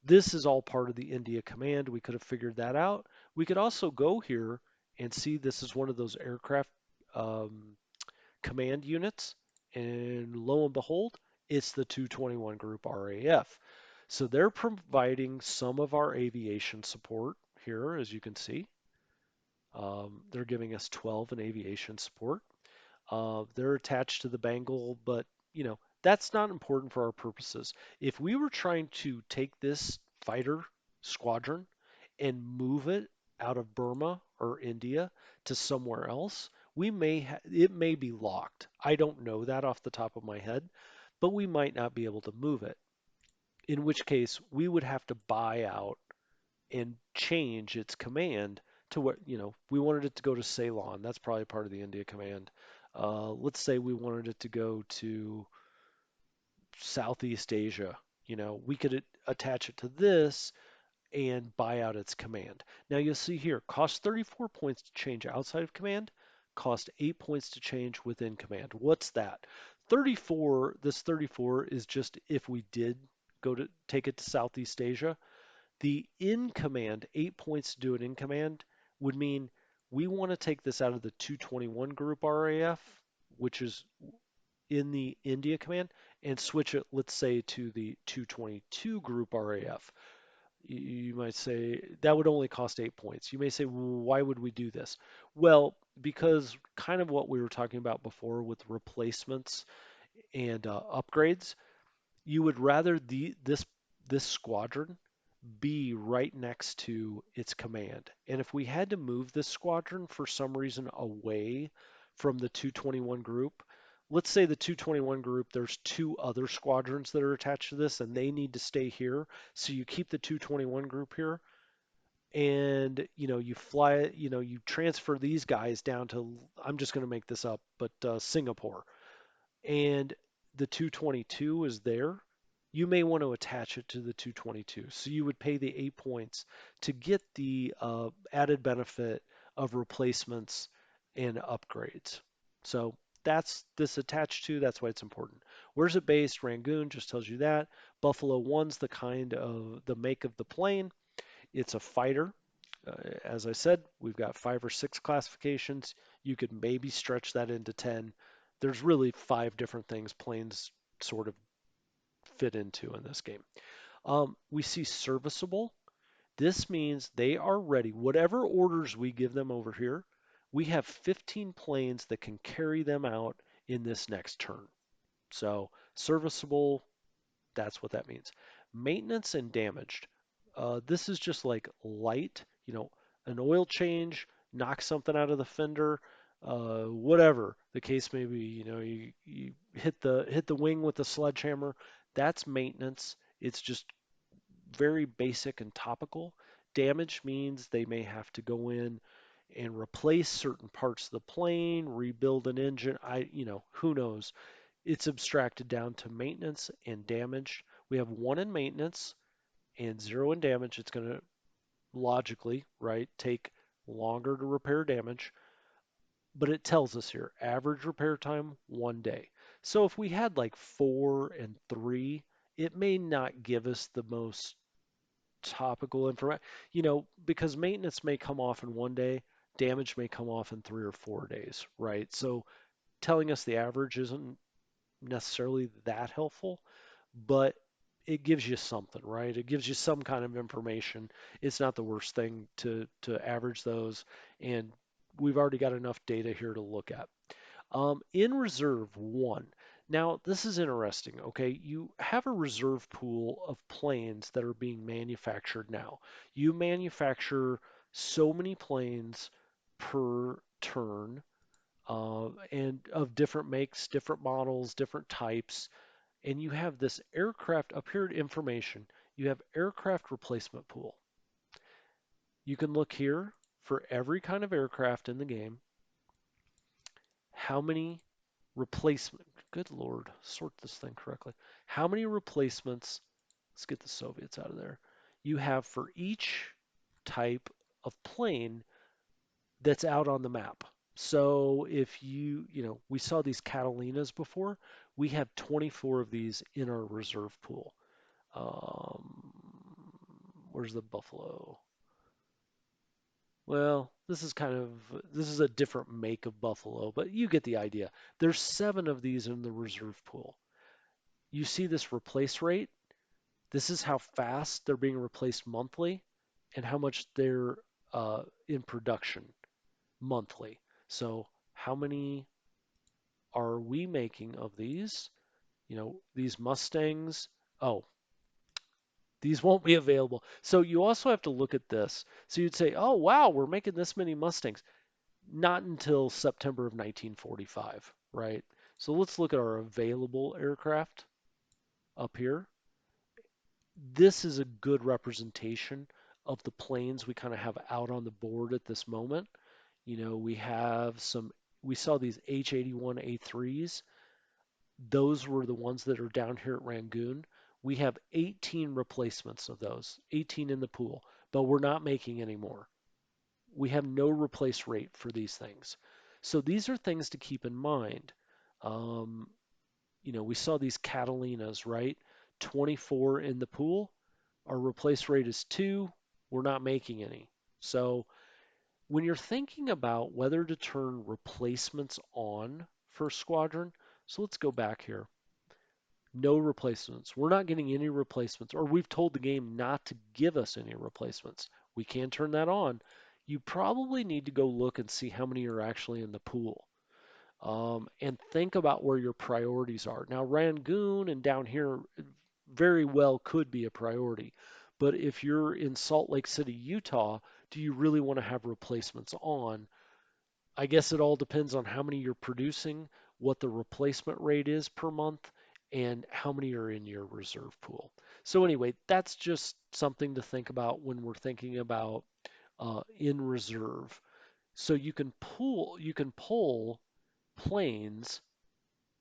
this is all part of the India command. We could have figured that out. We could also go here and see this is one of those aircraft um, command units. And lo and behold, it's the 221 Group RAF. So they're providing some of our aviation support here, as you can see. They're giving us 12 in aviation support. They're attached to the Bengal, but that's not important for our purposes. If we were trying to take this fighter squadron and move it out of Burma or India to somewhere else, it may be locked. I don't know that off the top of my head, but we might not be able to move it. In which case, we would have to buy out and change its command to what, we wanted it to go to Ceylon. That's probably part of the India command. Let's say we wanted it to go to Southeast Asia. We could attach it to this and buy out its command. Now you'll see here, cost 34 points to change outside of command, cost 8 points to change within command. What's that? 34, this 34 is just if we did go to take it to Southeast Asia. The in command, 8 points to do it in command, would mean we want to take this out of the 221 Group RAF, which is in the India command, and switch it, let's say, to the 222 Group RAF. You might say that would only cost 8 points. You may say, well, why would we do this? Well, because kind of what we were talking about before with replacements and upgrades, you would rather this squadron be right next to its command. And if we had to move this squadron for some reason away from the 221 group, let's say the 221 group, there's two other squadrons that are attached to this and they need to stay here. So you keep the 221 group here. and you fly, you transfer these guys down to, I'm just going to make this up, but Singapore, and the 222 is there, you may want to attach it to the 222. So you would pay the 8 points to get the added benefit of replacements and upgrades. So that's this attached to, that's why it's important. Where's it based? Rangoon just tells you that. Buffalo 1's the kind of the make of the plane. It's a fighter. As I said, we've got 5 or 6 classifications. You could maybe stretch that into 10. There's really 5 different things planes sort of fit into in this game. We see serviceable. This means they are ready. Whatever orders we give them over here, we have 15 planes that can carry them out in this next turn. So serviceable, that's what that means. Maintenance and damaged. This is just like light, an oil change, knock something out of the fender, whatever the case may be. You hit the wing with a sledgehammer. That's maintenance. It's just very basic and topical. Damage means they may have to go in and replace certain parts of the plane, rebuild an engine. Who knows? It's abstracted down to maintenance and damage. We have 1 in maintenance and 0 in damage. It's going to logically, right, take longer to repair damage, but it tells us here average repair time 1 day. So if we had like 4 and 3, it may not give us the most topical information, because maintenance may come off in 1 day, damage may come off in 3 or 4 days, right? So telling us the average isn't necessarily that helpful, but it gives you something, right? It gives you some kind of information. It's not the worst thing to average those, and we've already got enough data here to look at. In reserve 1. Now, this is interesting, okay? You have a reserve pool of planes that are being manufactured now. You manufacture so many planes per turn, and of different makes, different models, different types, and you have this aircraft up here at information. You have aircraft replacement pool. You can look here for every kind of aircraft in the game. How many replacement? Good Lord, sort this thing correctly. How many replacements? Let's get the Soviets out of there. You have for each type of plane that's out on the map. So if we saw these Catalinas before. We have 24 of these in our reserve pool. Um, where's the Buffalo? Well, this is a different make of Buffalo, but you get the idea. There's 7 of these in the reserve pool. You see this replace rate? This is how fast they're being replaced monthly and how much they're in production monthly. So how many are we making of these? These Mustangs. Oh, these won't be available. So you also have to look at this. So you'd say, oh, wow, we're making this many Mustangs. Not until September of 1945, right? So let's look at our available aircraft up here. This is a good representation of the planes we kind of have out on the board at this moment. We saw these H-81A3s. Those were the ones that are down here at Rangoon. We have 18 replacements of those, 18 in the pool, but we're not making any more. We have no replace rate for these things. So these are things to keep in mind. We saw these Catalinas, right? 24 in the pool. Our replace rate is 2. We're not making any. So when you're thinking about whether to turn replacements on for Squadron, so let's go back here. No replacements. We're not getting any replacements, or we've told the game not to give us any replacements. We can turn that on. You probably need to go look and see how many are actually in the pool. And think about where your priorities are. Now, Rangoon and down here very well could be a priority. But if you're in Salt Lake City, Utah, do you really want to have replacements on? I guess it all depends on how many you're producing, what the replacement rate is per month, and how many are in your reserve pool. So anyway, that's just something to think about when we're thinking about in reserve. So you can pull planes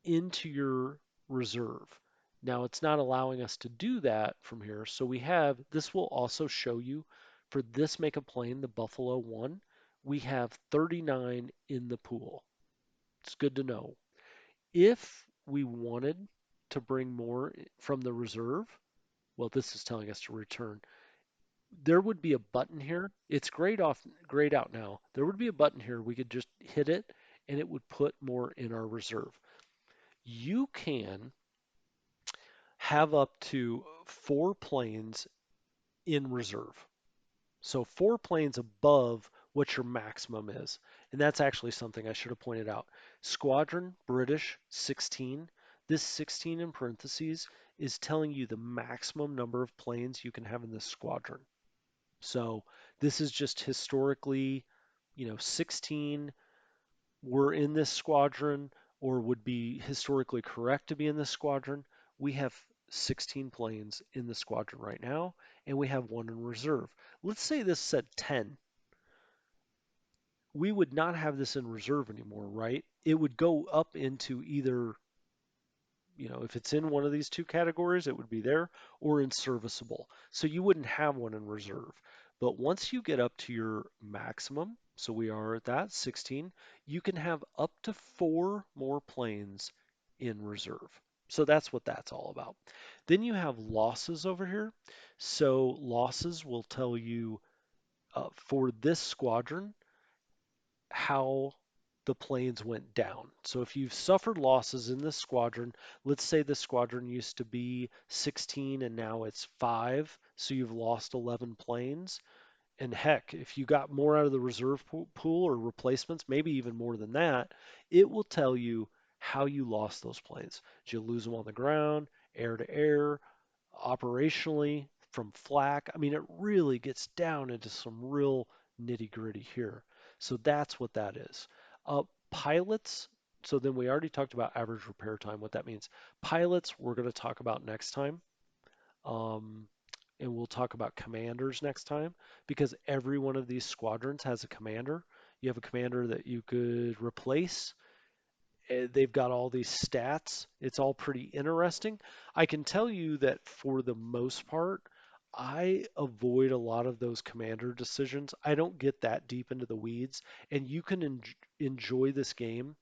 into your reserve. Now it's not allowing us to do that from here. So this will also show you for this make a plane, the Buffalo 1, we have 39 in the pool. It's good to know. If we wanted to bring more from the reserve, well, this is telling us to return. There would be a button here. It's grayed out now. There would be a button here. We could just hit it and it would put more in our reserve. You can have up to 4 planes in reserve. So 4 planes above what your maximum is. And that's actually something I should have pointed out. Squadron, British, 16. This 16 in parentheses is telling you the maximum number of planes you can have in this squadron. So this is just historically, 16 were in this squadron or would be historically correct to be in this squadron. We have 16 planes in the squadron right now, and we have one in reserve. Let's say this said 10. We would not have this in reserve anymore, right? It would go up into either, if it's in one of these two categories, it would be there, or in serviceable. So you wouldn't have one in reserve. But once you get up to your maximum, so we are at that 16, you can have up to 4 more planes in reserve. So that's what that's all about. Then you have losses over here. So losses will tell you for this squadron, how the planes went down. So if you've suffered losses in this squadron, let's say the squadron used to be 16 and now it's 5, so you've lost 11 planes. And heck, if you got more out of the reserve pool or replacements, maybe even more than that, it will tell you how you lost those planes. Did you lose them on the ground, air to air, operationally, from flak? I mean, it really gets down into some real nitty gritty here. So that's what that is. Pilots, so then we already talked about average repair time, what that means. Pilots, we're going to talk about next time. Um, and we'll talk about commanders next time because every one of these squadrons has a commander. You have a commander that you could replace. They've got all these stats. It's all pretty interesting. I can tell you that for the most part, I avoid a lot of those commander decisions. I don't get that deep into the weeds, and you can enjoy this game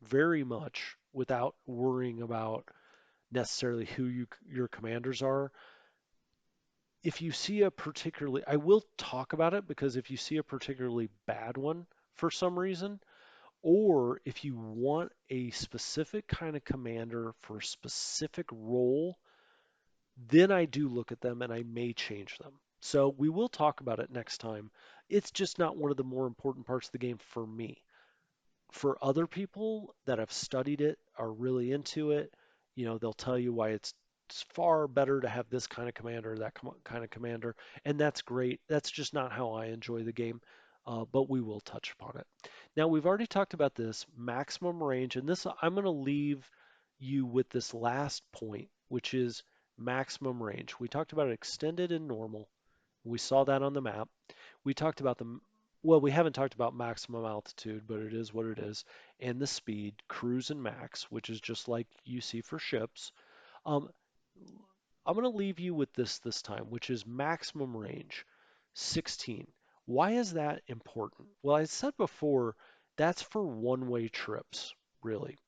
very much without worrying about necessarily who your commanders are. If you see a particularly, I will talk about it because if you see a particularly bad one for some reason, or if you want a specific kind of commander for a specific role, then I do look at them and I may change them. So we will talk about it next time. It's just not one of the more important parts of the game for me. For other people that have studied it, are really into it, they'll tell you why it's far better to have this kind of commander, that kind of commander, and that's great. That's just not how I enjoy the game, but we will touch upon it. Now, we've already talked about this maximum range, and this I'm going to leave you with this last point, which is maximum range. We talked about extended and normal. We saw that on the map. We talked about well, we haven't talked about maximum altitude, but it is what it is, and the speed, cruise and max, which is just like you see for ships. Um, I'm going to leave you with this time, which is maximum range, 16. Why is that important? Well, I said before, that's for one-way trips, really.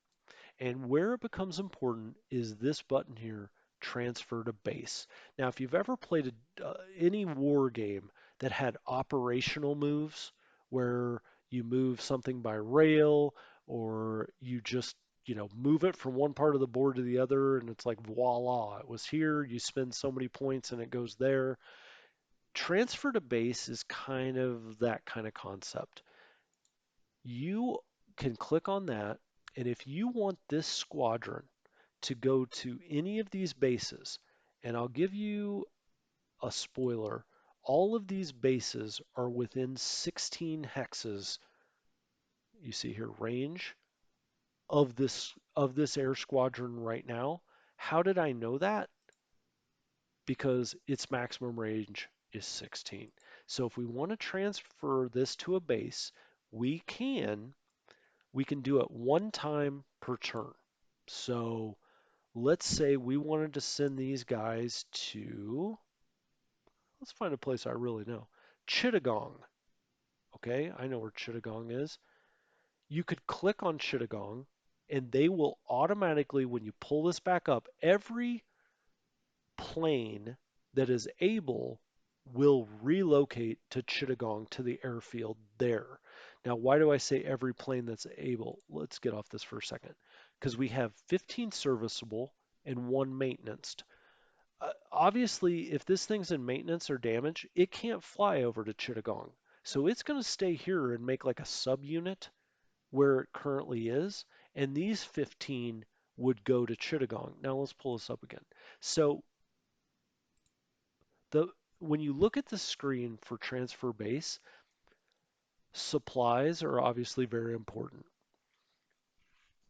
And where it becomes important is this button here, transfer to base. Now, if you've ever played any war game that had operational moves where you move something by rail or you just, move it from one part of the board to the other and it's like voila, it was here, you spend so many points and it goes there. Transfer to base is kind of that kind of concept. You can click on that, and if you want this squadron to go to any of these bases, and I'll give you a spoiler, all of these bases are within 16 hexes, you see here, range of this air squadron right now. How did I know that? because its maximum range is 16. So if we want to transfer this to a base, we can do it one time per turn. So let's say we wanted to send these guys to, let's find a place I really know, Chittagong. Okay, I know where Chittagong is. You could click on Chittagong and they will automatically, when you pull this back up, every plane that is able will relocate to Chittagong to the airfield there. Now, why do I say every plane that's able? Let's get off this for a second. Because we have 15 serviceable and one maintenance. Obviously, if this thing's in maintenance or damage, it can't fly over to Chittagong. So it's going to stay here and make like a subunit where it currently is. And these 15 would go to Chittagong. Now let's pull this up again. So the when you look at the screen for transfer base, supplies are obviously very important.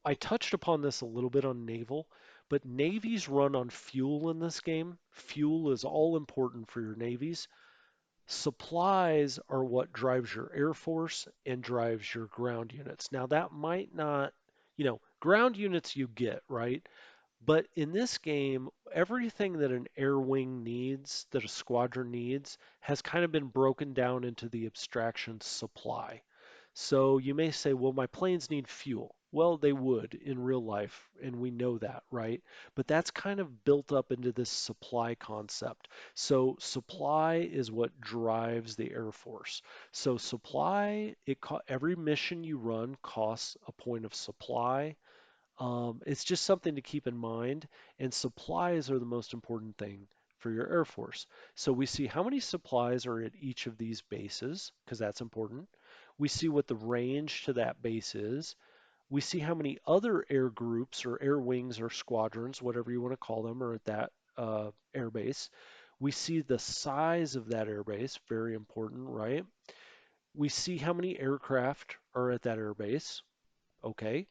I touched upon this a little bit on naval, but navies run on fuel in this game. Fuel is all important for your navies. Supplies are what drives your Air Force and drives your ground units. Now, that might not, ground units you get, right? But in this game, everything that an air wing needs, that a squadron needs, has kind of been broken down into the abstraction supply. So you may say, well, my planes need fuel. Well, they would in real life, and we know that, right? But that's kind of built up into this supply concept. So supply is what drives the Air Force. So supply, every mission you run costs a point of supply. It's just something to keep in mind, and supplies are the most important thing for your Air Force. So we see how many supplies are at each of these bases, because that's important. We see what the range to that base is. We see how many other air groups or air wings or squadrons, whatever you want to call them, are at that air base. We see the size of that air base, very important, right? We see how many aircraft are at that air base. Okay.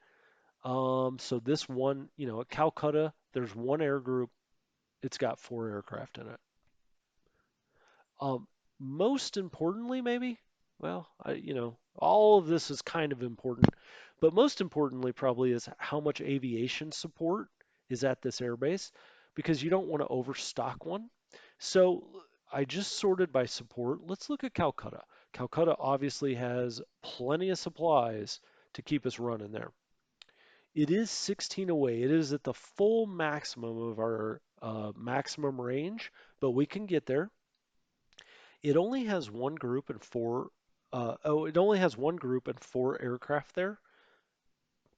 So this one, at Calcutta, there's one air group. It's got 4 aircraft in it. Um, Most importantly, maybe, well, all of this is kind of important, but most importantly, probably is how much aviation support is at this airbase, because you don't want to overstock one. So I just sorted by support. Let's look at Calcutta. Calcutta obviously has plenty of supplies to keep us running there. It is 16 away. It is at the full maximum of our maximum range, but we can get there. It only has one group and it only has one group and 4 aircraft there.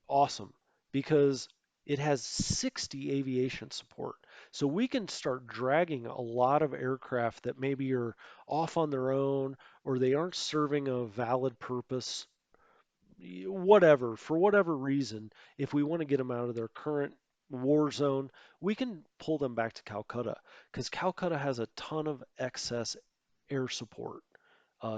Awesome, because it has 60 aviation support. So we can start dragging a lot of aircraft that maybe are off on their own or they aren't serving a valid purpose, whatever, for whatever reason, if we want to get them out of their current war zone, we can pull them back to Calcutta, because Calcutta has a ton of excess air support.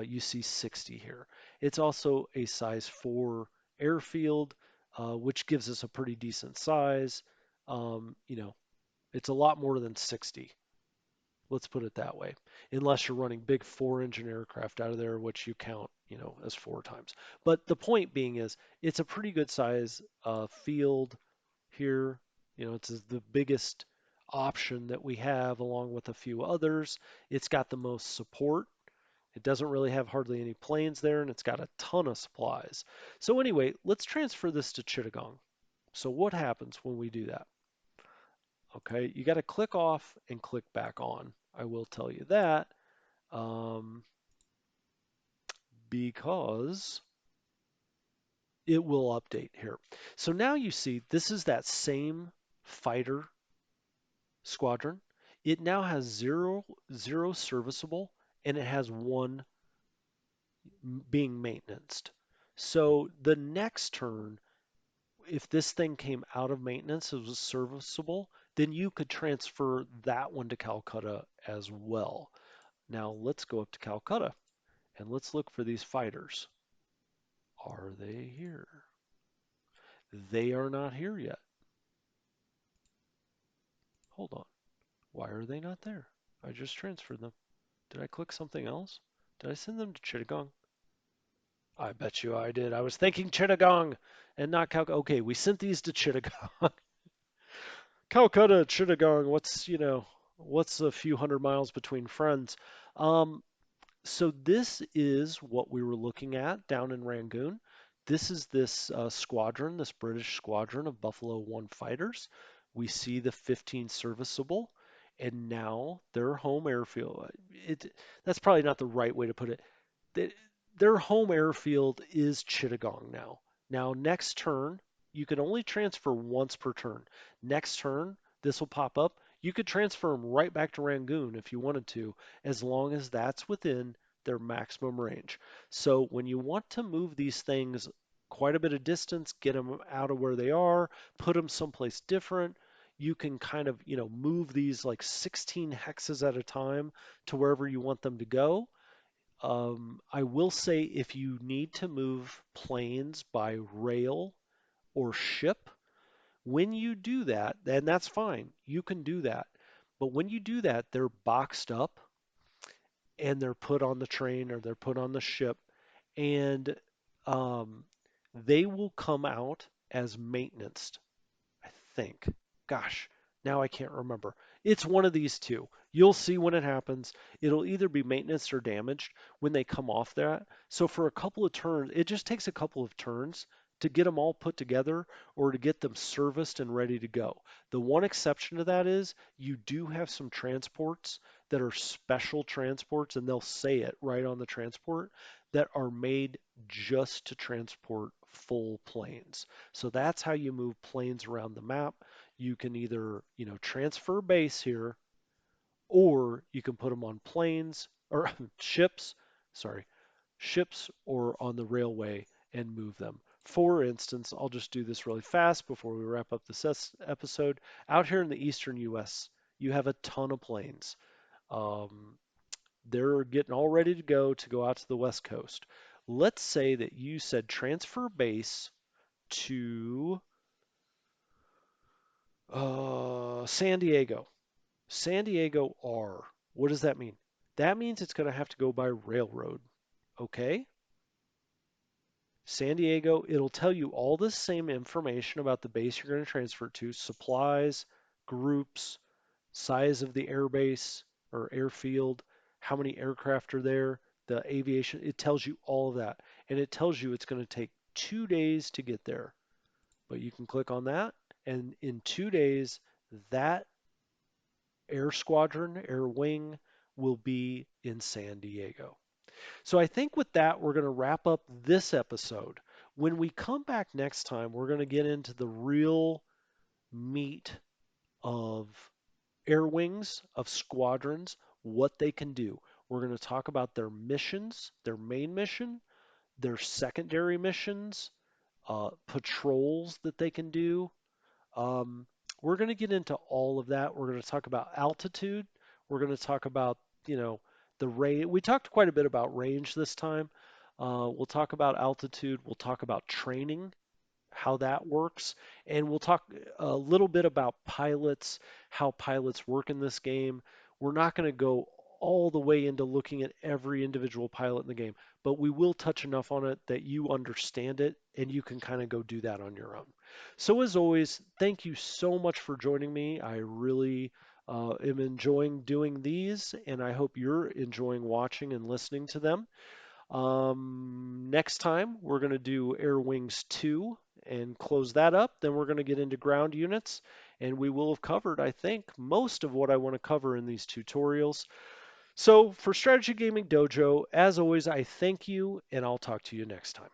You see 60 here. It's also a size 4 airfield, which gives us a pretty decent size. It's a lot more than 60. Let's put it that way. Unless you're running big 4-engine aircraft out of there, which you count, as 4 times. But the point being is, it's a pretty good size field here. It's the biggest option that we have, along with a few others. It's got the most support. It doesn't really have hardly any planes there, and it's got a ton of supplies. So anyway, let's transfer this to Chittagong. So what happens when we do that? Okay, you got to click off and click back on. I will tell you that um, because it will update here. So now you see this is that same fighter squadron. It now has zero serviceable, and it has one being maintained. So the next turn, if this thing came out of maintenance, it was serviceable, then you could transfer that one to Calcutta as well. Now let's go up to Calcutta and let's look for these fighters. Are they here? They are not here yet. Hold on. Why are they not there? I just transferred them. Did I click something else? Did I send them to Chittagong? I bet you I did. I was thinking Chittagong and not Calcutta. Okay, we sent these to Chittagong. Calcutta, Chittagong. What's a few hundred miles between friends? Um, so this is what we were looking at down in Rangoon. This is this squadron, this British squadron of Buffalo 1 fighters. We see the 15 serviceable, and now their home airfield. That's probably not the right way to put it. They, their home airfield is Chittagong now. Now, next turn, you can only transfer once per turn. Next turn, this will pop up. You could transfer them right back to Rangoon if you wanted to, as long as that's within their maximum range. So when you want to move these things quite a bit of distance, get them out of where they are, put them someplace different, you can kind of, move these like 16 hexes at a time to wherever you want them to go. I will say if you need to move planes by rail or ship, when you do that, then that's fine. You can do that. But when you do that, they're boxed up and they're put on the train or they're put on the ship, and um, they will come out as maintenance, I think. Gosh, now I can't remember. It's one of these two. You'll see when it happens. It'll either be maintenance or damaged when they come off that. So for a couple of turns, it just takes a couple of turns to get them all put together or to get them serviced and ready to go. The one exception to that is you do have some transports that are special transports, and they'll say it right on the transport, that are made just to transport full planes. So that's how you move planes around the map. You can either, transfer base here, or you can put them on planes or ships, sorry, ships or on the railway and move them. For instance, I'll just do this really fast before we wrap up this episode. Out here in the eastern US, you have a ton of planes. Um, they're getting all ready to go out to the West Coast. Let's say that you said transfer base to San Diego. San Diego R. What does that mean? That means it's going to have to go by railroad. Okay? San Diego, it'll tell you all the same information about the base you're going to transfer to, supplies, groups, size of the airbase or airfield, how many aircraft are there, the aviation. It tells you all of that. And it tells you it's going to take 2 days to get there. But you can click on that, and in 2 days, that air squadron, air wing will be in San Diego. So I think with that, we're going to wrap up this episode. When we come back next time, we're going to get into the real meat of air wings, of squadrons, what they can do. We're going to talk about their missions, their main mission, their secondary missions, patrols that they can do. Um, we're going to get into all of that. We're going to talk about altitude. We're going to talk about, you know, the range. We talked quite a bit about range this time. We'll talk about altitude. We'll talk about training, how that works, and we'll talk a little bit about pilots, how pilots work in this game. We're not going to go all the way into looking at every individual pilot in the game, but we will touch enough on it that you understand it and you can kind of go do that on your own. So, as always, thank you so much for joining me. I really am enjoying doing these, and I hope you're enjoying watching and listening to them. Next time, we're going to do Air Wings 2 and close that up. Then we're going to get into ground units, and we will have covered, I think, most of what I want to cover in these tutorials. So, for Strategy Gaming Dojo, as always, I thank you, and I'll talk to you next time.